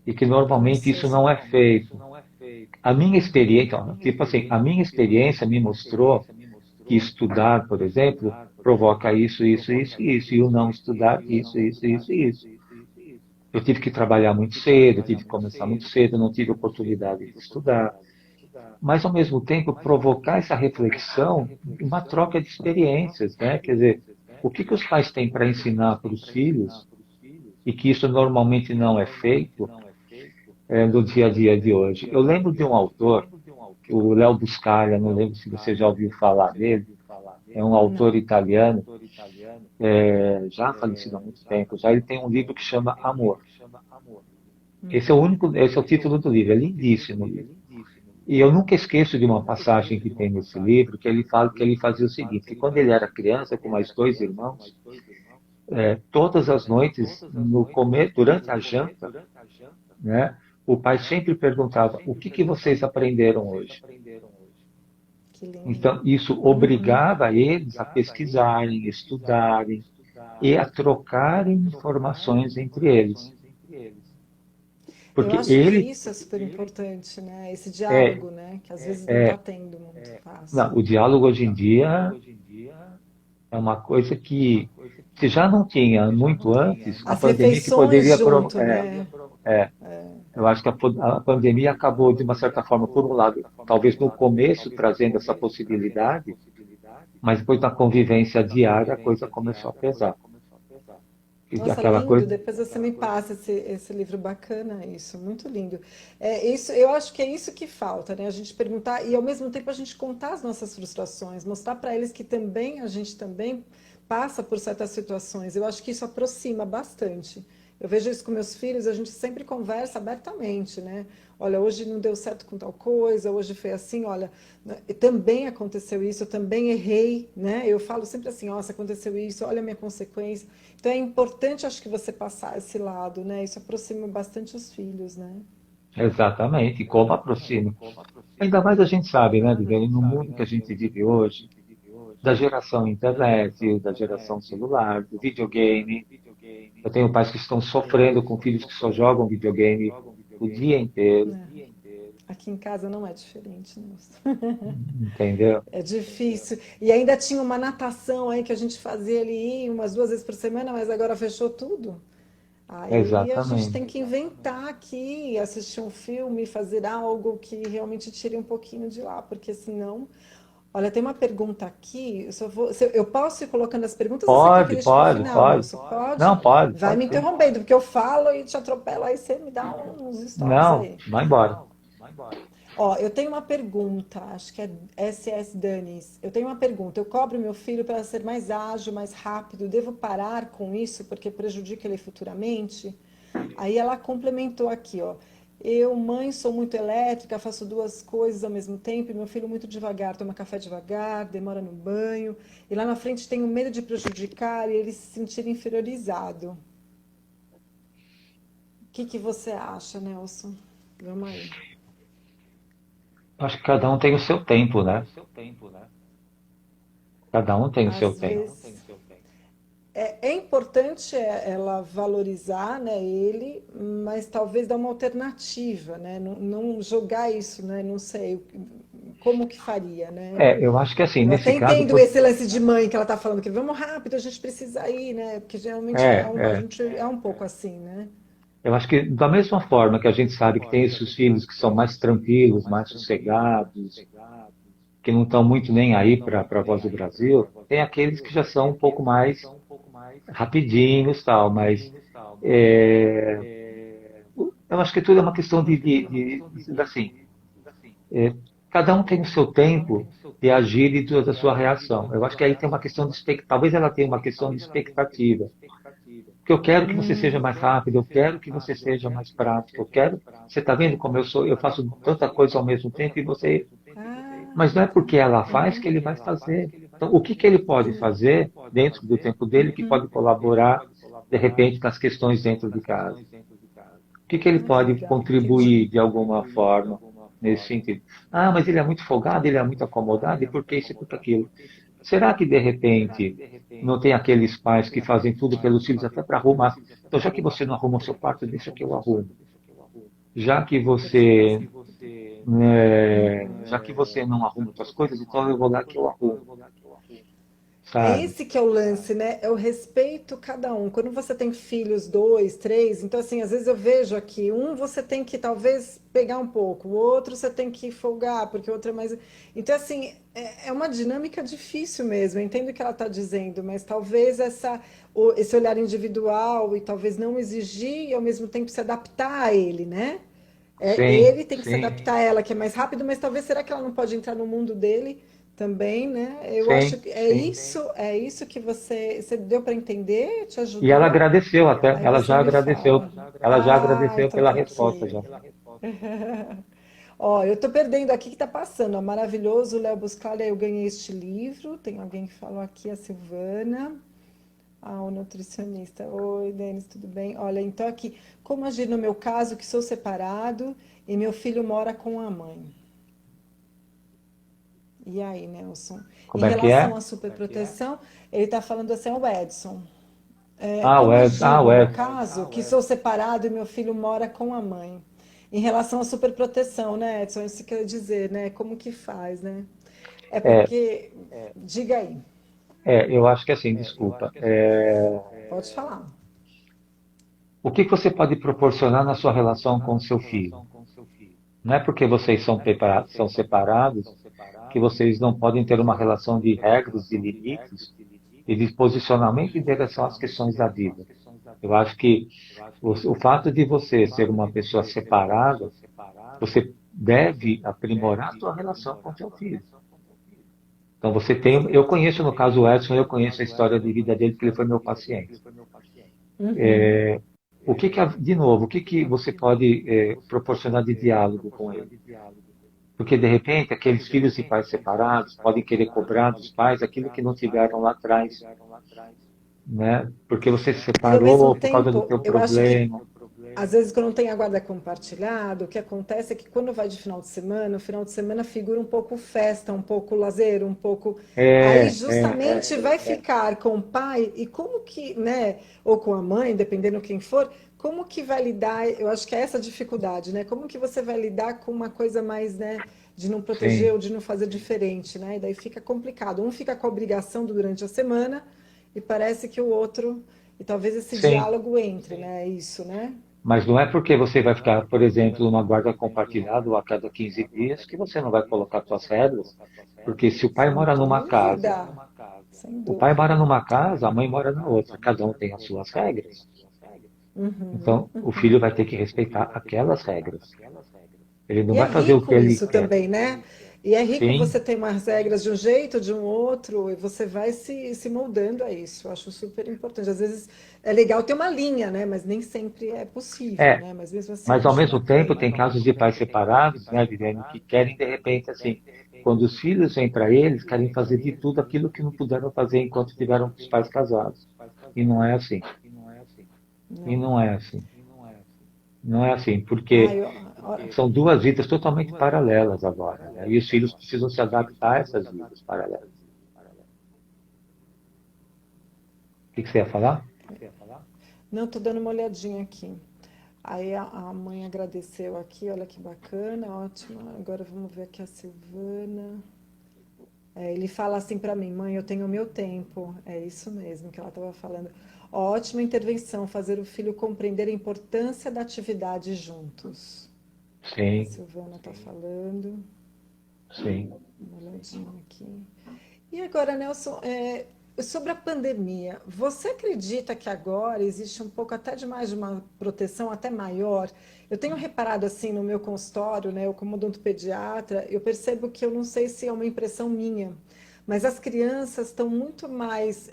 e que Para os normalmente isso seus. não é feito. A minha experiência, então, tipo assim, a minha experiência me mostrou que estudar, por exemplo, provoca isso, isso, isso, isso, e o não estudar, isso, isso, isso, isso. Eu tive que trabalhar muito cedo, eu tive que começar muito cedo, não tive oportunidade de estudar. Mas, ao mesmo tempo, provocar essa reflexão, uma troca de experiências, né? Quer dizer, o que os pais têm para ensinar para os filhos, e que isso normalmente não é feito no dia a dia de hoje. Eu lembro de um autor, o Léo Buscaglia, não lembro se você já ouviu falar dele, é um autor Não. italiano, já falecido há muito tempo, já ele tem um livro que chama Amor. Esse é o título do livro, é lindíssimo o livro. E eu nunca esqueço de uma passagem que tem nesse livro, que ele fala que ele fazia o seguinte, que quando ele era criança, com mais dois irmãos, todas as noites, durante a janta, né, o pai sempre perguntava, o que vocês aprenderam hoje? Que lindo. Então, isso Uhum. obrigava eles a pesquisarem, estudarem e a trocarem informações entre eles. Eu Porque acho que ele, isso é super importante, né? Esse é, diálogo, né? Que às vezes não está é, tendo muito fácil. não, o diálogo hoje em dia é uma coisa que, se já não tinha muito antes, a As pandemia que refeições poderia. junto, né? É, eu acho que a pandemia acabou, de uma certa forma, por um lado, talvez no começo, trazendo essa possibilidade, mas depois da convivência diária a coisa começou a pesar. E Nossa, aquela lindo. coisa, Depois você me passa esse livro bacana, isso, muito lindo. É isso, eu acho que é isso que falta, né? A gente perguntar e ao mesmo tempo a gente contar as nossas frustrações, mostrar para eles que também a gente também passa por certas situações. Eu acho que isso aproxima bastante. Eu vejo isso com meus filhos, a gente sempre conversa abertamente, né? Olha, hoje não deu certo com tal coisa, hoje foi assim, olha, né, e também aconteceu isso, eu também errei, né? Eu falo sempre assim, nossa, aconteceu isso, olha a minha consequência. Então é importante, acho que você passar esse lado, né? Isso aproxima bastante os filhos, né? exatamente, como aproxima. Ainda mais a gente sabe, né, Viviane, no mundo que a gente vive hoje, da geração internet, da geração celular, do videogame. Eu tenho pais que estão sofrendo com filhos que só jogam videogame o dia inteiro, É. Aqui em casa não é diferente, Nilson. entendeu? É difícil. E ainda tinha uma natação aí que a gente fazia ali umas 2 vezes por semana, mas agora fechou tudo. Aí a gente tem Exatamente. que inventar aqui, assistir um filme, fazer algo que realmente tire um pouquinho de lá, porque senão. Olha, tem uma pergunta aqui. Eu, só vou, eu posso ir colocando as perguntas ou você quer que Pode, deixe para o pode, final, pode. Nilson? Pode? Não, pode, Vai pode me sim. interrompendo, porque eu falo e te atropelo, aí você me dá uns stops Não, aí. vai embora. Ó, eu tenho uma pergunta, acho que é SS Danis. Eu tenho uma pergunta. Eu cobro meu filho para ser mais ágil, mais rápido. Devo parar com isso porque prejudica ele futuramente? Aí ela complementou aqui, ó. Eu, mãe, sou muito elétrica, faço 2 coisas ao mesmo tempo, e meu filho muito devagar, toma café devagar, demora no banho, e lá na frente tenho medo de prejudicar e ele se sentir inferiorizado. O que que você acha, Nelson? Vamos aí. Acho que cada um tem o seu tempo, né? Cada um tem o seu Às tempo. vezes é importante ela valorizar, né, ele, mas talvez dar uma alternativa, né? Não jogar isso, né? Não sei como que faria, né? É, eu acho que assim, Eu nesse até caso, entendo esse lance de mãe que ela tá falando, que vamos rápido, a gente precisa ir, né? Porque geralmente é, a é, gente é um pouco assim, né? eu acho que da mesma forma que a gente sabe que tem esses filhos que são mais tranquilos, mais sossegados, que não estão muito nem aí para a voz do Brasil, tem aqueles que já são um pouco mais rapidinhos, tal, mas é, eu acho que tudo é uma questão assim, é, cada um tem o seu tempo de agir e da sua reação. Eu acho que aí tem uma questão de expectativa, talvez ela tenha uma questão de expectativa. Porque eu quero que você seja mais rápido, eu quero que você seja mais prático, eu quero. Você está vendo como eu sou? Eu faço tanta coisa ao mesmo tempo e você. Ah, Mas não é porque ela faz que uhum, ele vai fazer. Então, o que que ele pode fazer dentro do tempo dele que uhum. pode colaborar, de repente, nas questões dentro de casa? O que que ele Ah, que pode legal, entendi. contribuir de alguma forma nesse sentido? Ah, mas ele é muito folgado, ele é muito acomodado, e por que isso e por que aquilo? Será que, de repente, não tem aqueles pais que fazem tudo pelos filhos até para arrumar? Então, já que você não arruma o seu quarto, deixa que eu arrumo. Já que você, já que você não arruma suas coisas, então eu vou lá que eu arrumo, É sabe? esse que é o lance, né? É o respeito cada um. Quando você tem filhos, 2, 3, então assim, às vezes eu vejo aqui, um você tem que talvez pegar um pouco, o outro você tem que folgar, porque o outro é mais. Então, assim, é uma dinâmica difícil mesmo. Eu entendo o que ela está dizendo, mas talvez esse olhar individual e talvez não exigir e ao mesmo tempo se adaptar a ele, né? Sim, Ele tem que se sim, adaptar a ela, que é mais rápido, mas talvez será que ela não pode entrar no mundo dele também, né? Eu acho sim, que sim. é isso que você deu para entender, te E ela ajudou? agradeceu até, Aí você me fala. ela já Ah, agradeceu então pela tá resposta aqui. já. Ó, eu tô perdendo aqui que tá passando. Ó, maravilhoso, Léo Buscaglia, eu ganhei este livro. Tem alguém que falou aqui, a Silvana. Ah, o nutricionista. Oi, Denis, tudo bem? Olha, então aqui, como agir no meu caso, que sou separado e meu filho mora com a mãe? E aí, Nelson? Em Como é que relação é? à superproteção, ele está falando assim, é o Edson. Ah, Como agir O no meu Edson. caso, que sou separado e meu filho mora com a mãe? Em relação à superproteção, né, Edson? Isso quer dizer, né? Como que faz, né? É É, porque. Diga aí, eu acho que assim, desculpa. pode falar. O que que você pode proporcionar na sua relação com o seu filho? Não é porque vocês são separados que vocês não podem ter uma relação de regras e limites e de posicionamento em direção às questões da vida. Eu acho que o fato de você ser uma pessoa separada, você deve aprimorar a sua relação com o seu filho. Então você tem, eu conheço no caso o Edson, eu conheço a história de vida dele, porque ele foi meu paciente. Uhum. O que que, de novo, o que que você pode proporcionar de diálogo com ele? Porque, de repente, aqueles filhos de pais separados podem querer cobrar dos pais aquilo que não tiveram lá atrás, né? Porque você se E ao mesmo separou por causa do tempo, teu eu acho que problema. às vezes quando tem a guarda compartilhada, o que acontece é que quando vai de final de semana, o final de semana figura um pouco festa, um pouco lazer, um pouco. Aí É, é, justamente vai ficar com o pai e como que, né, ou com a mãe, dependendo quem for, como que vai lidar? Eu acho que é essa a dificuldade, né? Como que você vai lidar com uma coisa mais, né, de não proteger sim, ou de não fazer diferente, né? E daí fica complicado. Um fica com a obrigação durante a semana e parece que o outro, e talvez esse sim. diálogo entre, né? É isso, né? Mas não é porque você vai ficar, por exemplo, numa guarda compartilhada ou a cada 15 dias que você não vai colocar suas regras. Porque se o pai Sem mora numa casa, dúvida, sem o pai dúvida. mora numa casa, a mãe mora na outra, cada um tem as suas regras. Uhum, Então, o uhum. filho vai ter que respeitar aquelas regras. Ele não E é vai fazer o que rico ele isso quer. também, né? E é rico Sim, você ter umas regras de um jeito, de um outro, e você vai se moldando a isso. Eu acho super importante. Às vezes é legal ter uma linha, né? Mas nem sempre é possível, é. né? Mas mesmo assim eu Mas ao acho mesmo tempo bacana. tem casos de pais separados, né, Viviane, que querem de repente assim, quando os filhos vêm para eles, querem fazer de tudo aquilo que não puderam fazer enquanto tiveram os pais casados. E não é assim. E Não. não é assim. Não é assim, Ah, porque eu, ó, são duas vidas totalmente paralelas agora, né? E os filhos precisam se adaptar a essas vidas paralelas. O que que você ia falar? não, tô dando uma olhadinha aqui. Aí a mãe agradeceu aqui, olha que bacana, ótimo. Agora vamos ver aqui a Silvana. É, ele fala assim para mim, mãe, eu tenho o meu tempo. É isso mesmo que ela estava falando. Ótima intervenção, fazer o filho compreender a importância da atividade juntos. A Sim, Silvana está falando. sim. Uma olhadinha aqui. E agora, Nelson, sobre a pandemia, você acredita que agora existe um pouco até de mais de uma proteção até maior? Eu tenho reparado assim no meu consultório, né, eu como odontopediatra, eu percebo que eu não sei se é uma impressão minha, mas as crianças estão muito mais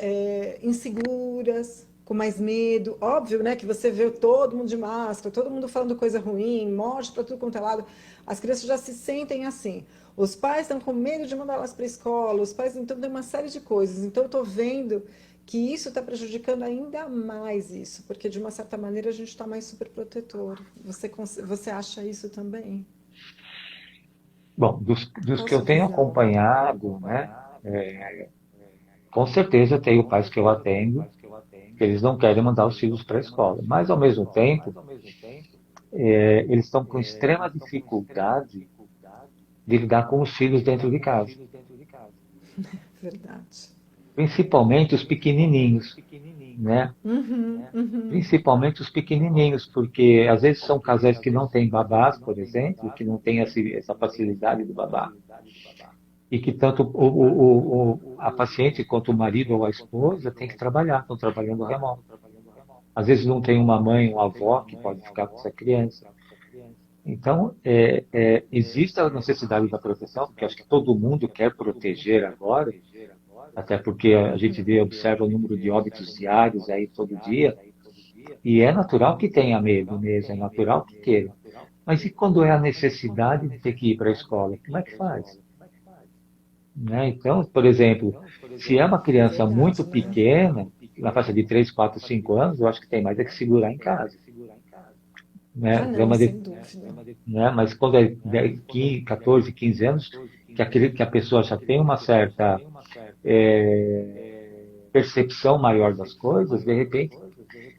inseguras, com mais medo. Óbvio, né, que você vê todo mundo de máscara, todo mundo falando coisa ruim, morte para tudo quanto é lado. As crianças já se sentem assim. Os pais estão com medo de mandar elas para a escola, os pais, então, tem uma série de coisas. Então, eu estou vendo que isso está prejudicando ainda mais isso, porque de uma certa maneira a gente está mais super protetor. Você acha isso também? Bom, dos Qual a que eu sua tenho visão? acompanhado, né, com certeza tenho pais que eu atendo que eles não querem mandar os filhos para a escola, mas ao mesmo tempo eles estão com extrema dificuldade de lidar com os filhos dentro de casa, Verdade. principalmente os pequenininhos, né? Uhum, uhum. Principalmente os pequenininhos, porque às vezes são casais que não têm babás, por exemplo, que não têm essa facilidade do babá, e que tanto a paciente quanto o marido ou a esposa têm que trabalhar, estão trabalhando remoto. Às vezes não tem uma mãe, uma avó que pode ficar com essa criança. Então, existe a necessidade da proteção, porque acho que todo mundo quer proteger agora, até porque a gente vê, observa o número de óbitos diários aí todo dia, e é natural que tenha medo mesmo, é natural que queira. Mas e quando é a necessidade de ter que ir para a escola? Como é que faz? Né? Então, por exemplo, se é uma É criança muito verdade, né? pequena, na faixa de 3, 4, 5 anos, eu acho que tem mais é que segurar em casa. Ah, Né? não, Grama sem de, dúvida. né? Mas quando é 10, 15, 14, 15 anos, que a pessoa já tem uma certa percepção maior das coisas, de repente,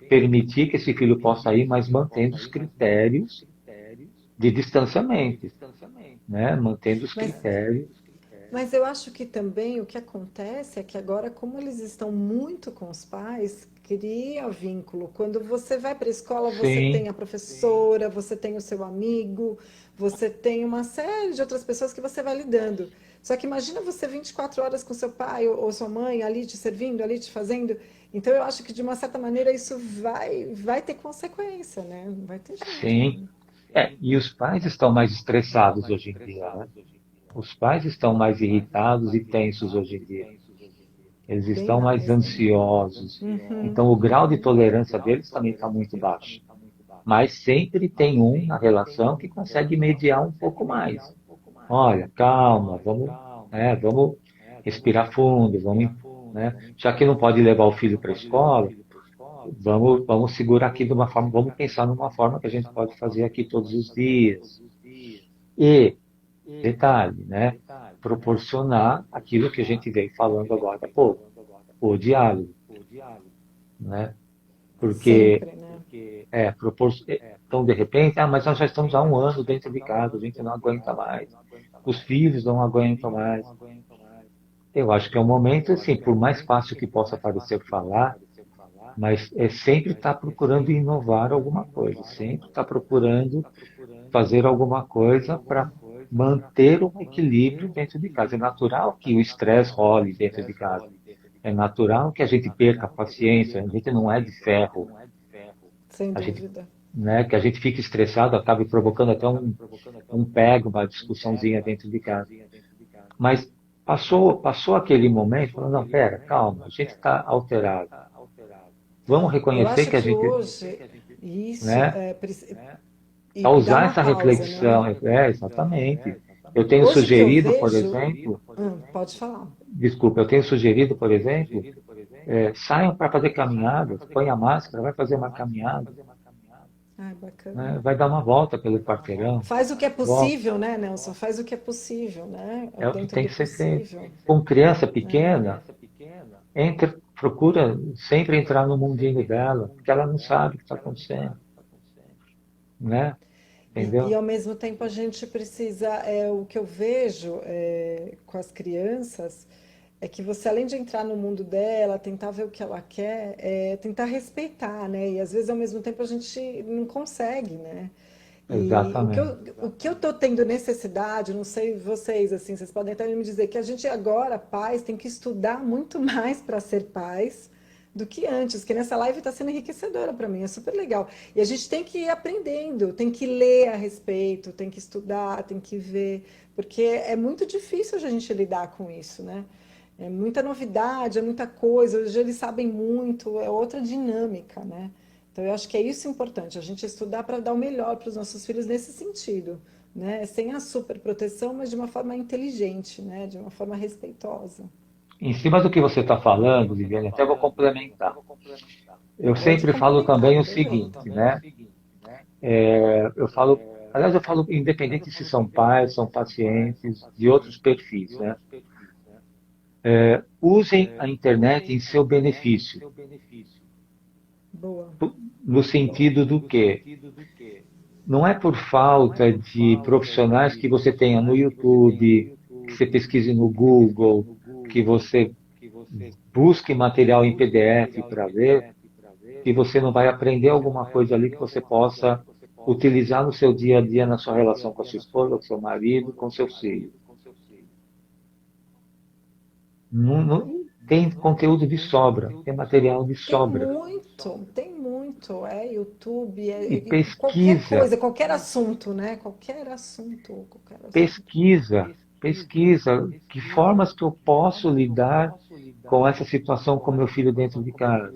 permitir que esse filho possa ir, mas mantendo os critérios de distanciamento, né? Mantendo os Mas critérios. Mas eu acho que também o que acontece é que agora, como eles estão muito com os pais, cria vínculo. Quando você vai para a escola, você tem Sim, a professora, você tem o seu amigo, você tem uma série de outras pessoas que você vai lidando. Só que imagina você 24 horas com seu pai ou sua mãe ali te servindo, ali te fazendo. Então eu acho que de uma certa maneira isso vai ter consequência, né? Não vai ter jeito, sim. né? E os pais estão mais estressados hoje em dia, né? Os pais estão mais irritados e tensos hoje em dia. Eles Bem estão mais mais, né? ansiosos. Uhum. Então, o grau de tolerância deles também está muito baixo. Mas sempre tem um na relação que consegue mediar um pouco mais. Olha, calma, vamos respirar fundo, né? Já que não pode levar o filho para a escola, vamos segurar aqui de uma forma, vamos pensar numa forma que a gente pode fazer aqui todos os dias. E, detalhe, né? Proporcionar aquilo que a gente veio falando agora há pouco, o diálogo, né? Porque Sempre, né? então, de repente, mas nós já estamos há um ano dentro de casa, a gente não aguenta mais, os filhos não aguentam mais. Eu acho que é um momento, assim, por mais fácil que possa parecer falar, mas é sempre estar procurando inovar alguma coisa, sempre estar procurando fazer alguma coisa para manter um equilíbrio dentro de casa. É natural que o estresse role dentro de casa. É natural que a gente perca a paciência, a gente não é de ferro, Sem a gente, dúvida. né, que a gente fica estressado, acaba provocando até um pego, uma discussãozinha dentro de casa. Mas passou aquele momento, falando, não, pera, calma, a gente está alterado. Vamos Eu reconhecer acho que a que gente, hoje isso né, e a dar usar uma essa pausa, né? reflexão, exatamente. Eu tenho Hoje que eu sugerido, por vejo, exemplo, pode falar. desculpa, eu tenho sugerido, por exemplo, saiam para fazer caminhadas, põe a máscara, vai fazer uma caminhada, Ai, bacana. né, vai dar uma volta pelo quarteirão, Faz o que é volta. possível, né, Nelson? Faz o que é possível, né? É o que Dentro tem do que ser feito. possível, Com criança né? pequena, procura sempre entrar no mundinho dela, porque ela não sabe o que está acontecendo, né? E Entendeu? ao mesmo tempo a gente precisa, o que eu vejo com as crianças é que você, além de entrar no mundo dela, tentar ver o que ela quer, tentar respeitar, né? E às vezes ao mesmo tempo a gente não consegue, né? E Exatamente. o que eu tô tendo necessidade, não sei vocês, assim, vocês podem até me dizer que a gente agora, pais, tem que estudar muito mais para ser pais do que antes, que nessa live está sendo enriquecedora para mim, é super legal. E a gente tem que ir aprendendo, tem que ler a respeito, tem que estudar, tem que ver, porque é muito difícil a gente lidar com isso, né? É muita novidade, é muita coisa, hoje eles sabem muito, é outra dinâmica, né? Então, eu acho que é isso importante, a gente estudar para dar o melhor para os nossos filhos nesse sentido, né? Sem a super proteção, mas de uma forma inteligente, né? De uma forma respeitosa. Em cima do que você está falando, Viviane, até vou complementar. Eu Pode sempre falo complementar, também o aproveita. seguinte, né? Eu falo, aliás, eu falo independente se são pais, são pacientes, de outros perfis, né? Usem a internet em seu benefício, Boa. no sentido do que não é por falta de profissionais que você tenha no YouTube, que você pesquise no Google, que você busque material em PDF para ler, que você não vai aprender alguma coisa ali que você possa utilizar no seu dia a dia, na sua relação com a sua esposa, com seu marido, com seus filhos. Tem conteúdo de sobra, tem material de sobra. Tem muito. É YouTube, E qualquer pesquisa, coisa, qualquer assunto, né? Qualquer assunto, qualquer assunto. pesquisa, pesquisa que formas que eu posso lidar com essa situação com meu filho dentro de casa.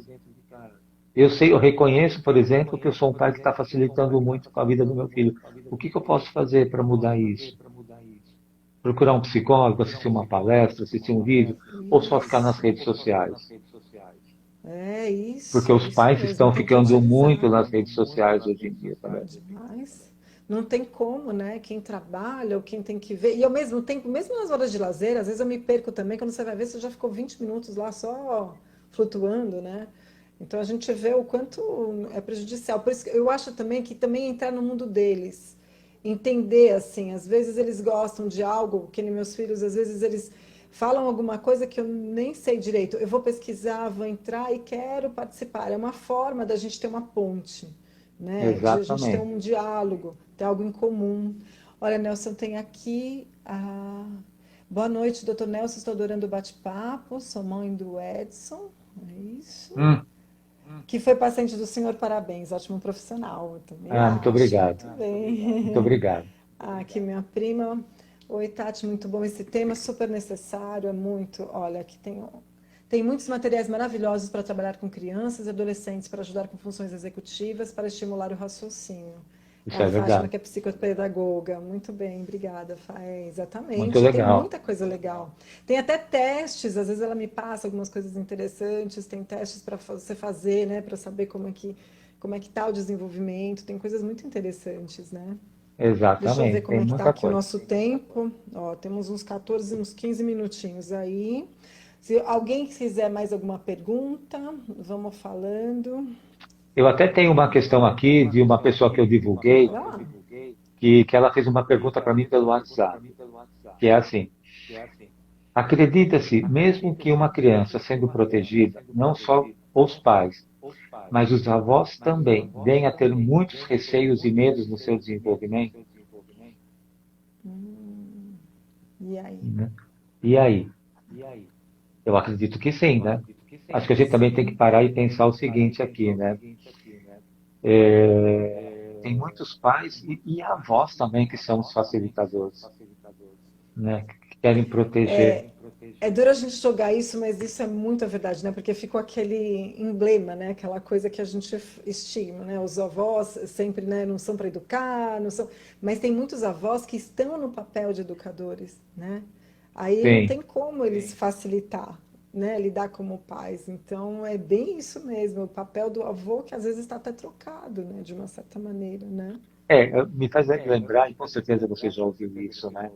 Eu sei, eu reconheço, por exemplo, que eu sou um pai que está facilitando muito com a vida do meu filho. O que que eu posso fazer para mudar isso? Procurar um psicólogo, assistir uma palestra, assistir um vídeo, ou só ficar nas Isso. redes sociais? É Porque isso, os isso pais mesmo. estão Tem que ficando muito utilizar. nas redes sociais hoje em dia também. Demais. Não tem como, né? Quem trabalha ou quem tem que ver. E ao mesmo tempo, mesmo nas horas de lazer, às vezes eu me perco também, quando você vai ver, você já ficou 20 minutos lá só flutuando, né? Então a gente vê o quanto é prejudicial. Por isso que eu acho também que também entrar no mundo deles. entender assim. Às vezes eles gostam de algo, que nem meus filhos, às vezes eles falam alguma coisa que eu nem sei direito. Eu vou pesquisar, vou entrar e quero participar. É uma forma da gente ter uma ponte, né? De a gente ter Exatamente. um diálogo, ter algo em comum. Olha, Nelson, tem aqui a... Boa noite, doutor Nelson. Estou adorando o bate-papo. Sou mãe do Edson. É isso. Hum, Que foi paciente do senhor, parabéns, ótimo profissional, eu também muito acho, obrigado. muito Muito bem. obrigado. Ah, aqui minha prima. Oi, Tati, muito bom esse tema, super necessário, é muito. Olha, aqui tem muitos materiais maravilhosos para trabalhar com crianças e adolescentes, para ajudar com funções executivas, para estimular o raciocínio. É Isso a é Fátima, verdade. que é psicopedagoga. Muito bem, obrigada, Muito exatamente. Tem legal. muita coisa legal. Tem até testes, às vezes ela me passa algumas coisas interessantes, tem testes para você fazer, né, para saber como é que tá o desenvolvimento. Tem coisas muito interessantes, né? Deixa eu ver Exatamente. como Tem é que tá muita aqui o coisa. nosso tempo. Ó, temos uns 14, uns 15 minutinhos aí. Se alguém quiser mais alguma pergunta, vamos falando. Eu até tenho uma questão aqui de uma pessoa que eu divulguei, Bora lá. que ela fez uma pergunta para mim pelo WhatsApp, que é assim: acredita-se, mesmo que uma criança sendo protegida, não só os pais, mas os avós também venham a ter muitos receios e medos no seu desenvolvimento? E aí? Né? E aí? Eu acredito que sim, né? Acho que a gente também tem que Sim. parar e pensar o seguinte aqui, né? Tem muitos pais e avós também que são os facilitadores, né? Que querem proteger. É duro a gente jogar isso, mas isso é muita verdade, né? Porque ficou aquele emblema, né? Aquela coisa que a gente estima, né? Os avós sempre, né, não são para educar, não são, mas tem muitos avós que estão no papel de educadores, né? Aí não Sim, tem como eles facilitar, né? Lidar como pais. Então é bem isso mesmo, o papel do avô que às vezes está até trocado, né? De uma certa maneira, né? me faz lembrar, e com certeza você já ouviu isso, né?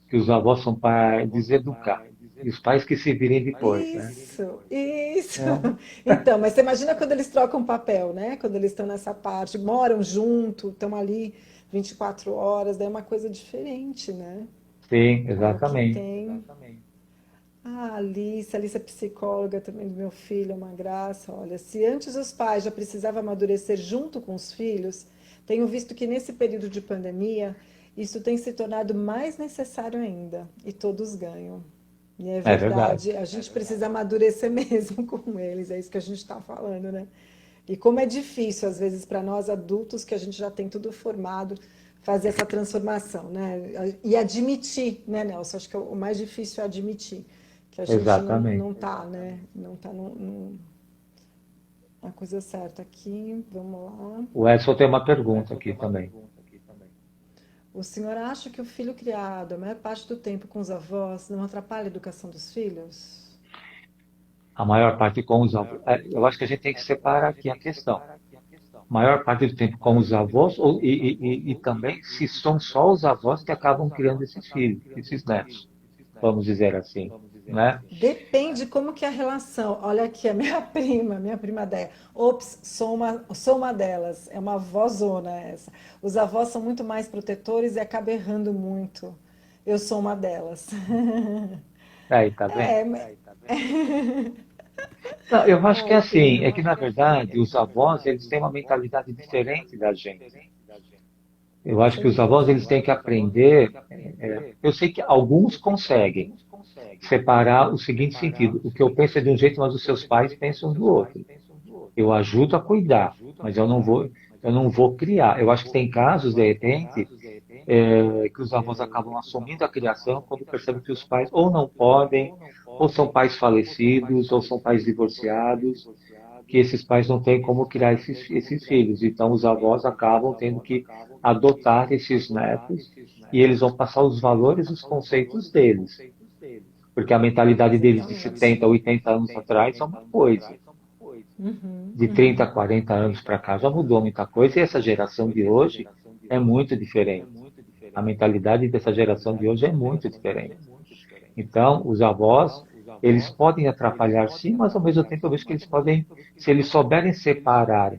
Que os avós são para deseducar. E os pais que se virem depois, né? Isso. É, Então, mas você imagina quando eles trocam papel, né? Quando eles estão nessa parte, moram junto, estão ali 24 horas, daí é uma coisa diferente, né? sim, Ah, aqui exatamente. tem. Ah, Alice é psicóloga também do meu filho, é uma graça. Olha, se antes os pais já precisavam amadurecer junto com os filhos, tenho visto que nesse período de pandemia, isso tem se tornado mais necessário ainda, e todos ganham. E é É verdade. verdade, a gente precisa amadurecer mesmo com eles, é isso que a gente está falando, né? E como é difícil, às vezes, para nós adultos, que a gente já tem tudo formado, fazer essa transformação, né? E admitir, né, Nelson? Acho que o mais difícil é admitir que a gente Exatamente. não tá, né? Não tá na coisa certa aqui. Vamos lá. O Edson tem uma pergunta aqui também. O senhor acha que o filho criado a maior parte do tempo com os avós não atrapalha a educação dos filhos? A maior parte com os avós. Eu acho que a gente tem que separar aqui a questão. Maior parte do tempo com os avós e também se são só os avós que acabam criando esses filhos, esses netos, vamos dizer assim, né? Depende como que é a relação. Olha aqui, a minha prima Déia. Ops, sou uma delas. É uma avózona essa. Os avós são muito mais protetores e acabam errando muito. Eu sou uma delas. Aí, tá vendo? É, Não, eu acho que é ai, assim, é prima. que na verdade os avós eles têm uma mentalidade diferente da gente. Eu acho que os Sim. avós eles têm que aprender. Eu sei que alguns conseguem separar o seguinte sentido: o que eu penso é de um jeito, mas os seus pais pensam do outro. Eu ajudo a cuidar, mas eu não vou criar. Eu acho que tem casos de repente que os avós acabam assumindo a criação quando percebem que os pais ou não podem, ou são pais falecidos, ou são pais divorciados, que esses pais não têm como criar esses filhos. Então, os avós acabam tendo que adotar esses netos e eles vão passar os valores e os conceitos deles. Porque a mentalidade deles de Exatamente. 70, 80 anos atrás é uma coisa. Uhum, De 30, uhum. 40 anos para cá já mudou muita coisa e essa geração de hoje é muito diferente. A mentalidade dessa geração de hoje é muito diferente. Então, os avós, eles podem atrapalhar sim, mas ao mesmo tempo eu vejo que eles podem, se eles souberem separar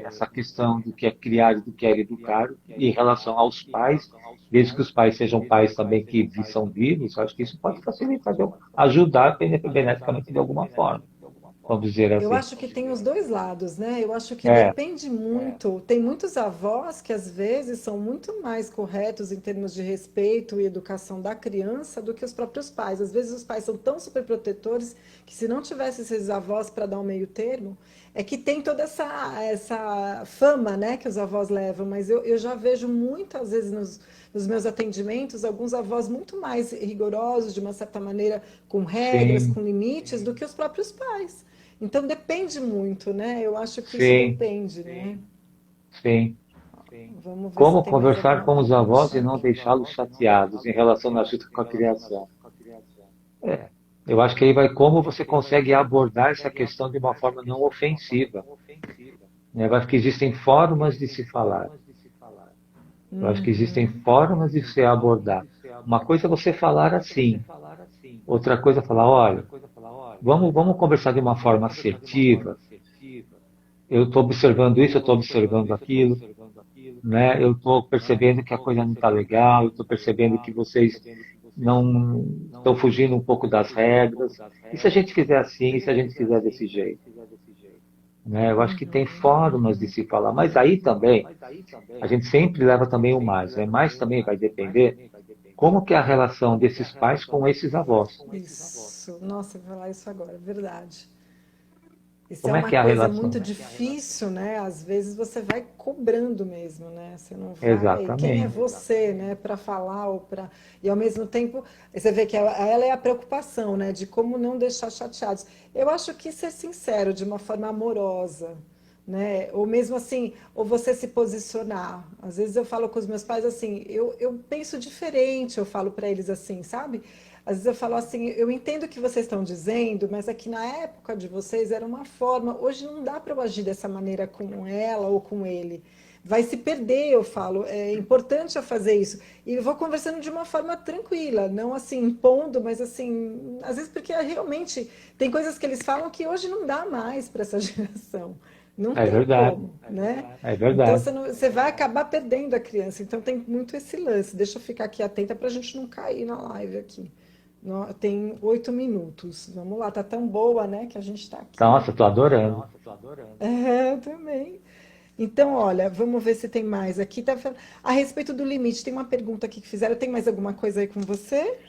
essa questão do que é criar e do que é educar em relação aos pais, desde que os pais sejam pais também que são vivos, eu acho que isso pode facilitar, ajudar beneficamente de alguma forma, vamos dizer Eu assim. acho que tem os dois lados, né? Eu acho que É, depende muito. Tem muitos avós que às vezes são muito mais corretos em termos de respeito e educação da criança do que os próprios pais. Às vezes os pais são tão superprotetores que se não tivesse esses avós para dar um meio termo, é que tem toda essa fama, né, que os avós levam. Mas eu já vejo muitas vezes nos meus atendimentos alguns avós muito mais rigorosos, de uma certa maneira, com regras, sim, com limites, do que os próprios pais. Então depende muito, né? Eu acho que isso sim, depende, né? sim. Vamos ver se Como tem mais conversar alguma com os avós e perguntinha não aqui. deixá-los chateados em relação à ajuda com a criação? É, eu acho que aí vai como você consegue abordar essa questão de uma forma não ofensiva, né? Eu acho que existem formas de se falar. Eu acho que existem Uhum. formas de se abordar. Uma coisa é você falar assim, outra coisa é falar, olha, vamos conversar de uma forma assertiva. Eu estou observando isso, eu estou observando aquilo, né? Eu estou percebendo que a coisa não está legal, eu estou percebendo que vocês não estão fugindo um pouco das regras. E se a gente fizer assim, e se a gente fizer desse jeito? Né? Eu acho que tem Uhum. formas de se falar, mas aí também a gente sempre leva também o mais, né? Mais também vai depender como que é a relação desses pais com esses avós. Isso. Nossa, eu vou falar isso agora, verdade. Isso é Como é uma que é a coisa relação? muito difícil, né? Às vezes você vai cobrando mesmo, né? Você não vai. Quem é Exatamente. você, né, para falar ou para. E ao mesmo tempo, você vê que ela é a preocupação, né, de como não deixar chateados. Eu acho que ser sincero de uma forma amorosa, né? Ou mesmo assim, ou você se posicionar. Às vezes eu falo com os meus pais assim, eu penso diferente, eu falo para eles assim, sabe? Às vezes eu falo assim, eu entendo o que vocês estão dizendo, mas aqui na época de vocês era uma forma, hoje não dá para eu agir dessa maneira com ela ou com ele. Vai se perder, eu falo, é importante eu fazer isso. E eu vou conversando de uma forma tranquila, não assim impondo, mas assim, às vezes porque realmente tem coisas que eles falam que hoje não dá mais para essa geração. Não É tem verdade, como, né? é Então verdade. você vai acabar perdendo a criança. Então tem muito esse lance. Deixa eu ficar aqui atenta para a gente não cair na live aqui. Tem 8 minutos. Vamos lá, tá tão boa, né, que a gente está aqui. Nossa, estou adorando. É, eu também. Então, olha, vamos ver se tem mais aqui. A respeito do limite, tem uma pergunta aqui que fizeram. Tem mais alguma coisa aí com você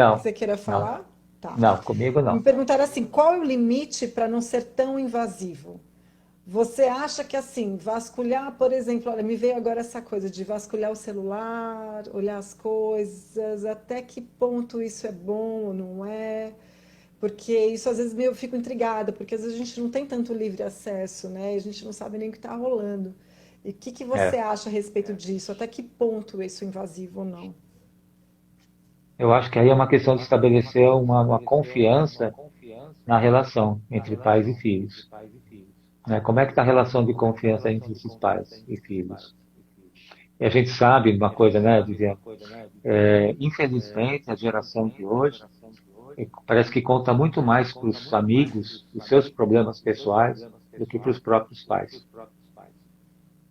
que Não, você queira não, falar? Tá. não, comigo Me não. perguntaram assim: qual é o limite para não ser tão invasivo? Você acha que assim, vasculhar, por exemplo, olha, me veio agora essa coisa de vasculhar o celular, olhar as coisas, até que ponto isso é bom ou não é? Porque isso às vezes eu fico intrigada, porque às vezes a gente não tem tanto livre acesso, né? E a gente não sabe nem o que está rolando. E o que você É, acha a respeito disso? Até que ponto isso é invasivo ou não? eu acho que aí é uma questão de estabelecer uma confiança na relação entre pais e filhos. Né? Como é que está a relação de confiança entre esses pais e filhos? E a gente sabe uma coisa, né, Viviane? Infelizmente, a geração de hoje parece que conta muito mais para os amigos, os seus problemas pessoais, do que para os próprios pais.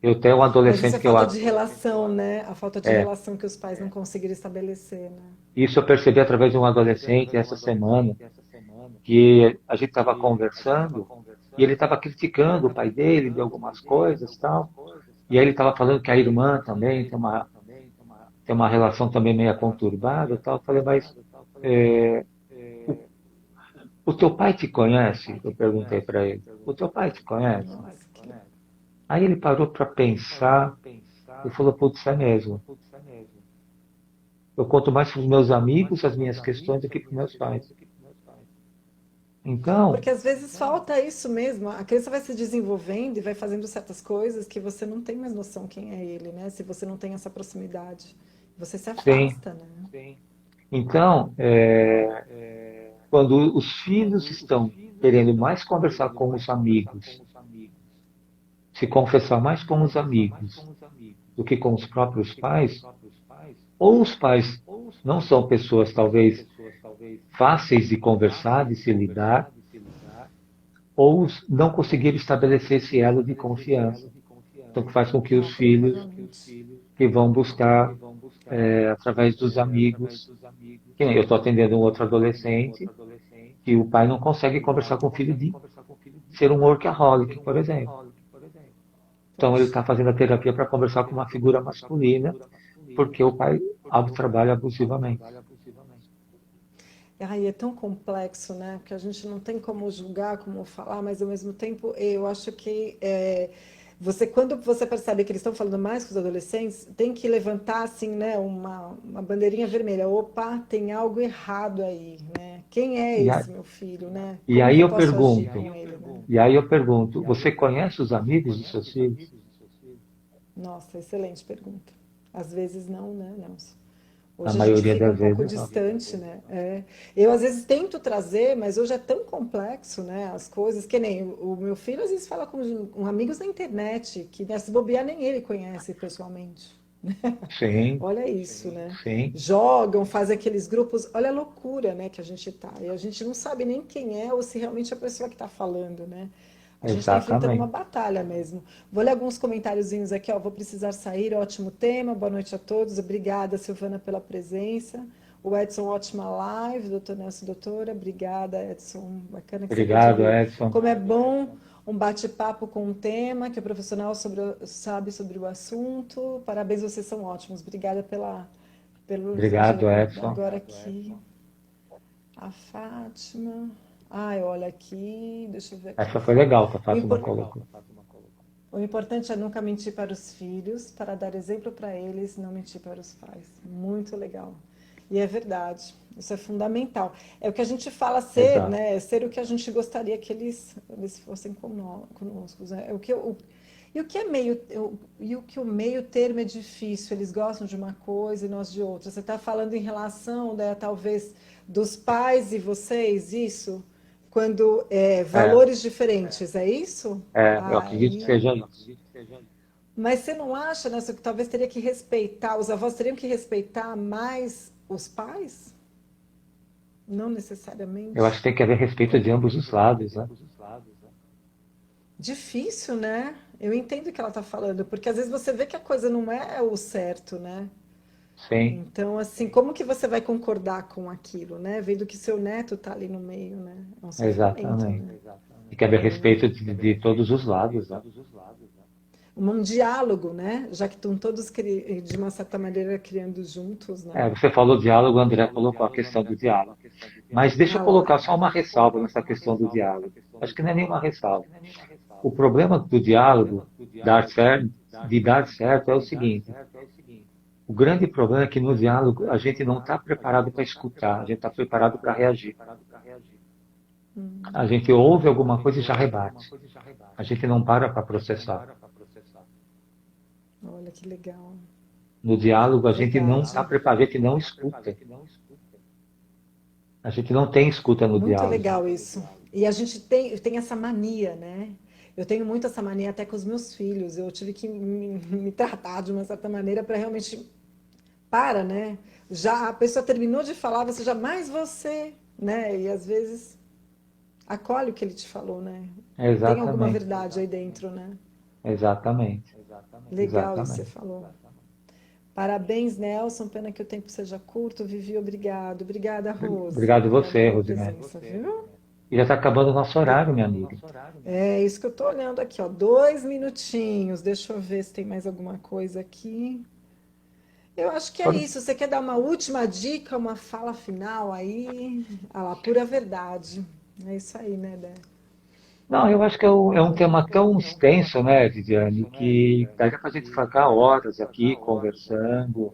Eu tenho um Mas isso adolescente é que eu, falta de relação, né? A falta de é, relação que os pais não conseguiram estabelecer, né? isso eu percebi através de um adolescente essa semana, que a gente estava conversando e ele estava criticando o pai dele de algumas coisas e tal. E aí ele estava falando que a irmã também tem uma relação também meio conturbada e tal. Eu falei, mas é, o, o teu pai te conhece? Eu perguntei para ele. O teu pai te conhece? Nossa, que... Aí ele parou para pensar e falou, putz, é mesmo. Eu conto mais para os meus amigos as minhas questões do que para os meus pais. Então, Porque às vezes falta isso mesmo. A criança vai se desenvolvendo e vai fazendo certas coisas que você não tem mais noção quem é ele, né? Se você não tem essa proximidade. Você se sim. afasta, né? Então, quando os filhos estão querendo mais conversar com os amigos, se confessar mais com os amigos do que com os próprios pais, ou os pais não são pessoas, talvez, fáceis de conversar, de se lidar, ou não conseguir estabelecer esse elo de confiança. Então, que faz com que Ah, os filhos provavelmente. que vão buscar através dos amigos, que nem eu estou atendendo um outro adolescente, que o pai não consegue conversar com o filho de ser um workaholic, por exemplo. Então ele Poxa. está fazendo a terapia para conversar com uma figura masculina, porque o pai trabalha abusivamente. Ai, é tão complexo, né? Porque a gente não tem como julgar, como falar, mas ao mesmo tempo eu acho que você, quando você percebe que eles estão falando mais com os adolescentes, tem que levantar assim, né, uma bandeirinha vermelha. Opa, tem algo errado aí, né? Quem é E, esse meu filho, né? e Como aí que eu eu posso agir pergunto, com ele, né? você conhece os amigos dos seus filhos? Nossa, excelente pergunta. Às vezes não, né, Nelson? Na Hoje a gente maioria fica um das pouco vezes não. distante, né? Eu às vezes tento trazer, mas hoje é tão complexo, né? As coisas, que nem o meu filho às vezes fala com amigos na internet, que né, se bobear nem ele conhece pessoalmente. Sim, Olha isso, né? sim, Jogam, fazem aqueles grupos, olha a loucura, né, que a gente tá. E a gente não sabe nem quem é ou se realmente é a pessoa que está falando, né? A gente está enfrentando uma exatamente. batalha mesmo. Vou ler alguns comentáriozinhos aqui, ó. Vou precisar sair, ótimo tema. Boa noite a todos. Obrigada, Silvana, pela presença. O Edson, ótima live. Doutor Nelson, doutora. Obrigada, Edson. Bacana que você Obrigado, contribuiu. Edson. Como é bom um bate-papo com um tema que o profissional sabe sobre o assunto. Parabéns, vocês são ótimos. Obrigada pelo Obrigado, sugerido. Edson. Agora aqui, a Fátima. Ai, olha aqui, deixa eu ver aqui. Essa foi legal que a O, Fátima impor- colocou. o importante é nunca mentir para os filhos, para dar exemplo para eles, não mentir para os pais. Muito legal. E é verdade. Isso é fundamental. É o que a gente fala ser, Exato. né? Ser o que a gente gostaria que eles fossem conosco, né? E o que é e o que o meio termo é difícil. Eles gostam de uma coisa e nós de outra. Você está falando em relação, né, talvez, dos pais e vocês, isso? Quando É, valores diferentes, é isso? eu acredito que Aí. seja isso. Mas você não acha, né, que talvez teria que respeitar, os avós teriam que respeitar mais os pais? Não Eu acho necessariamente. que tem que haver respeito de ambos os lados, né? Difícil, né? Eu entendo o que ela está falando, porque às vezes você vê que a coisa não é o certo, né? Sim, Então, assim, como que você vai concordar com aquilo, né? Vendo que seu neto está ali no meio, né? É um sofrimento, exatamente. né? Tem que haver respeito de todos os lados, né? Um diálogo, né? Já que estão todos, de uma certa maneira, criando juntos, né? Você falou diálogo, o André colocou a questão do diálogo. Mas deixa eu Ah lá. colocar só uma ressalva nessa questão do diálogo. Acho que não é nenhuma ressalva. O problema do diálogo de dar certo é o seguinte: o grande problema é que no diálogo a gente não está preparado para escutar, a gente está preparado para reagir. A gente ouve alguma coisa e já rebate. A gente não para processar. Olha que legal. No diálogo a gente não Verdade. está preparado, a gente não escuta. A gente não tem escuta no Muito diálogo. legal isso. E a gente tem essa mania, né? Eu tenho muito essa mania até com os meus filhos. Eu tive que me tratar de uma certa maneira para realmente para, né? Já a pessoa terminou de falar, você já mais você, né? E às vezes acolhe o que ele te falou, né? Tem alguma Exatamente, verdade aí dentro, né? exatamente, Legal isso que você exatamente. falou. Parabéns, Nelson. Pena que o tempo seja curto. Vivi, obrigado. Obrigada, Rose. Obrigado Obrigada você, pela Rosemary. presença, viu? E já está acabando o nosso horário, minha amiga. É isso que eu tô olhando aqui, ó. 2 minutinhos. Deixa eu ver se tem mais alguma coisa aqui. Eu acho que é Foram- isso. Você quer dar uma última dica, uma fala final aí? Ah lá, pura verdade. É isso aí, né, Dé? Não, eu acho que é um tema tão extenso, né, Viviane, que daria para a gente ficar horas aqui conversando,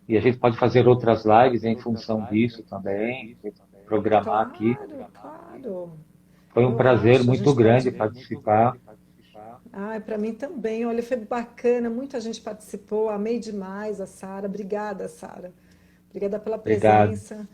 e a gente pode fazer outras lives em função disso também, programar aqui. Claro, claro. Foi um Eu prazer acho. A muito gente grande pode. participar. Ai, para mim também. Olha, foi bacana. Muita gente participou. Amei demais a Sara. Obrigada, Sara, Obrigada pela Obrigado, presença.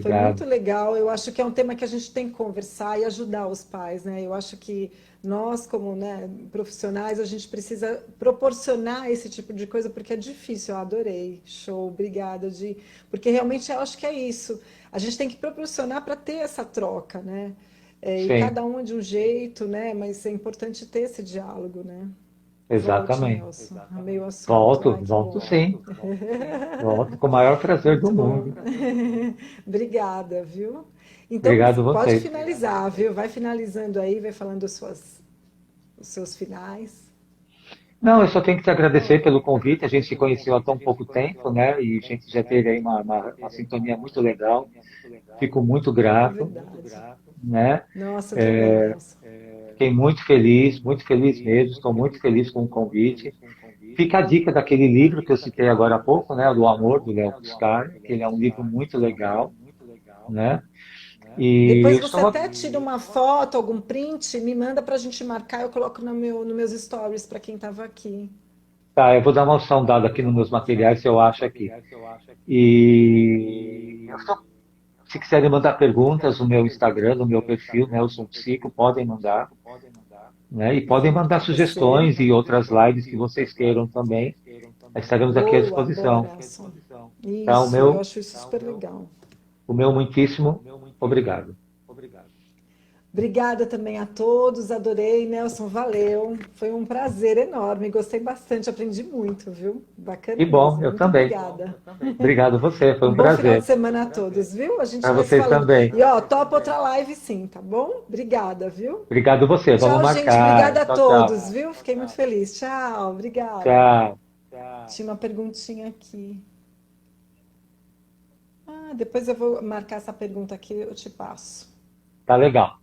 Foi muito obrigado. legal. Eu acho que é um tema que a gente tem que conversar e ajudar os pais, né? Eu acho que nós, como, né, profissionais, a gente precisa proporcionar esse tipo de coisa porque é difícil. Eu adorei. Show, obrigada, Di. Porque realmente eu acho que é isso. A gente tem que proporcionar para ter essa troca, né? E Sim, cada um é de um jeito, né? Mas é importante ter esse diálogo, né? Volte, exatamente. Nelson. Amei o assunto. Volto, Ai, que volto bom. sim. Volto com o maior prazer do Muito bom. mundo. Obrigada, viu? Então, Obrigado a pode vocês. finalizar, viu? Vai finalizando aí, vai falando os seus finais. Não, eu só tenho que te agradecer pelo convite. A gente se conheceu há tão pouco tempo, né? E a gente já teve aí uma sintonia muito legal. Fico muito É grato, verdade. né? Nossa, eu também, Nelson. Fiquei muito feliz mesmo. Estou muito feliz com o convite. Fica a dica daquele livro que eu citei agora há pouco, né? Do Amor, do Léo Piscar, que ele é um livro muito legal, né? E Depois eu você só até tira uma foto, algum print, me manda pra gente marcar, eu coloco no meus stories para quem tava aqui. tá, eu vou dar uma sondada aqui nos meus materiais se eu acho aqui. E se quiserem mandar perguntas no meu Instagram, no meu perfil, Nelson Psico, podem mandar, né? E podem mandar Pode ser. sugestões e outras lives que vocês queiram também. Estaremos aqui à Boa, boa, disposição. Nelson. Tá, Isso, eu acho isso super legal. o meu muitíssimo obrigado. Obrigada também a todos, adorei, Nelson, valeu. Foi um prazer enorme, gostei bastante, aprendi muito, viu? E Bacana bom, mesmo. eu Muito também. obrigada. Obrigado a você, foi Um um bom final de prazer. semana a todos, viu? A gente Para vai se vocês falando. também. E ó, topa outra live sim, tá bom? Obrigada, viu? Obrigado a você, vamos Tchau, gente. marcar. Obrigada a Tchau, tchau. todos, viu? Fiquei muito feliz. Tchau, obrigada. Tchau. Tinha uma perguntinha aqui. Ah, depois eu vou marcar essa pergunta aqui, eu te passo. Tá legal.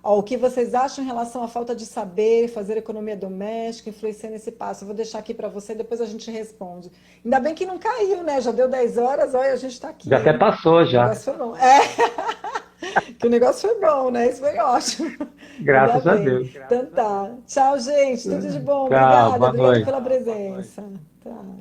Ó, o que vocês acham em relação à falta de saber fazer economia doméstica, influencia nesse passo? Eu vou deixar aqui para você, depois a gente responde. Ainda bem que não caiu, né? Já deu 10 horas, olha, a gente está aqui, Já até hein? passou O já. negócio foi bom. É, que o negócio foi bom, né? Isso foi ótimo. Ainda Graças a bem. Deus. Então tá. Tchau, gente. Tudo de bom. Tchau, Obrigada. boa Obrigada noite. pela presença. Tá.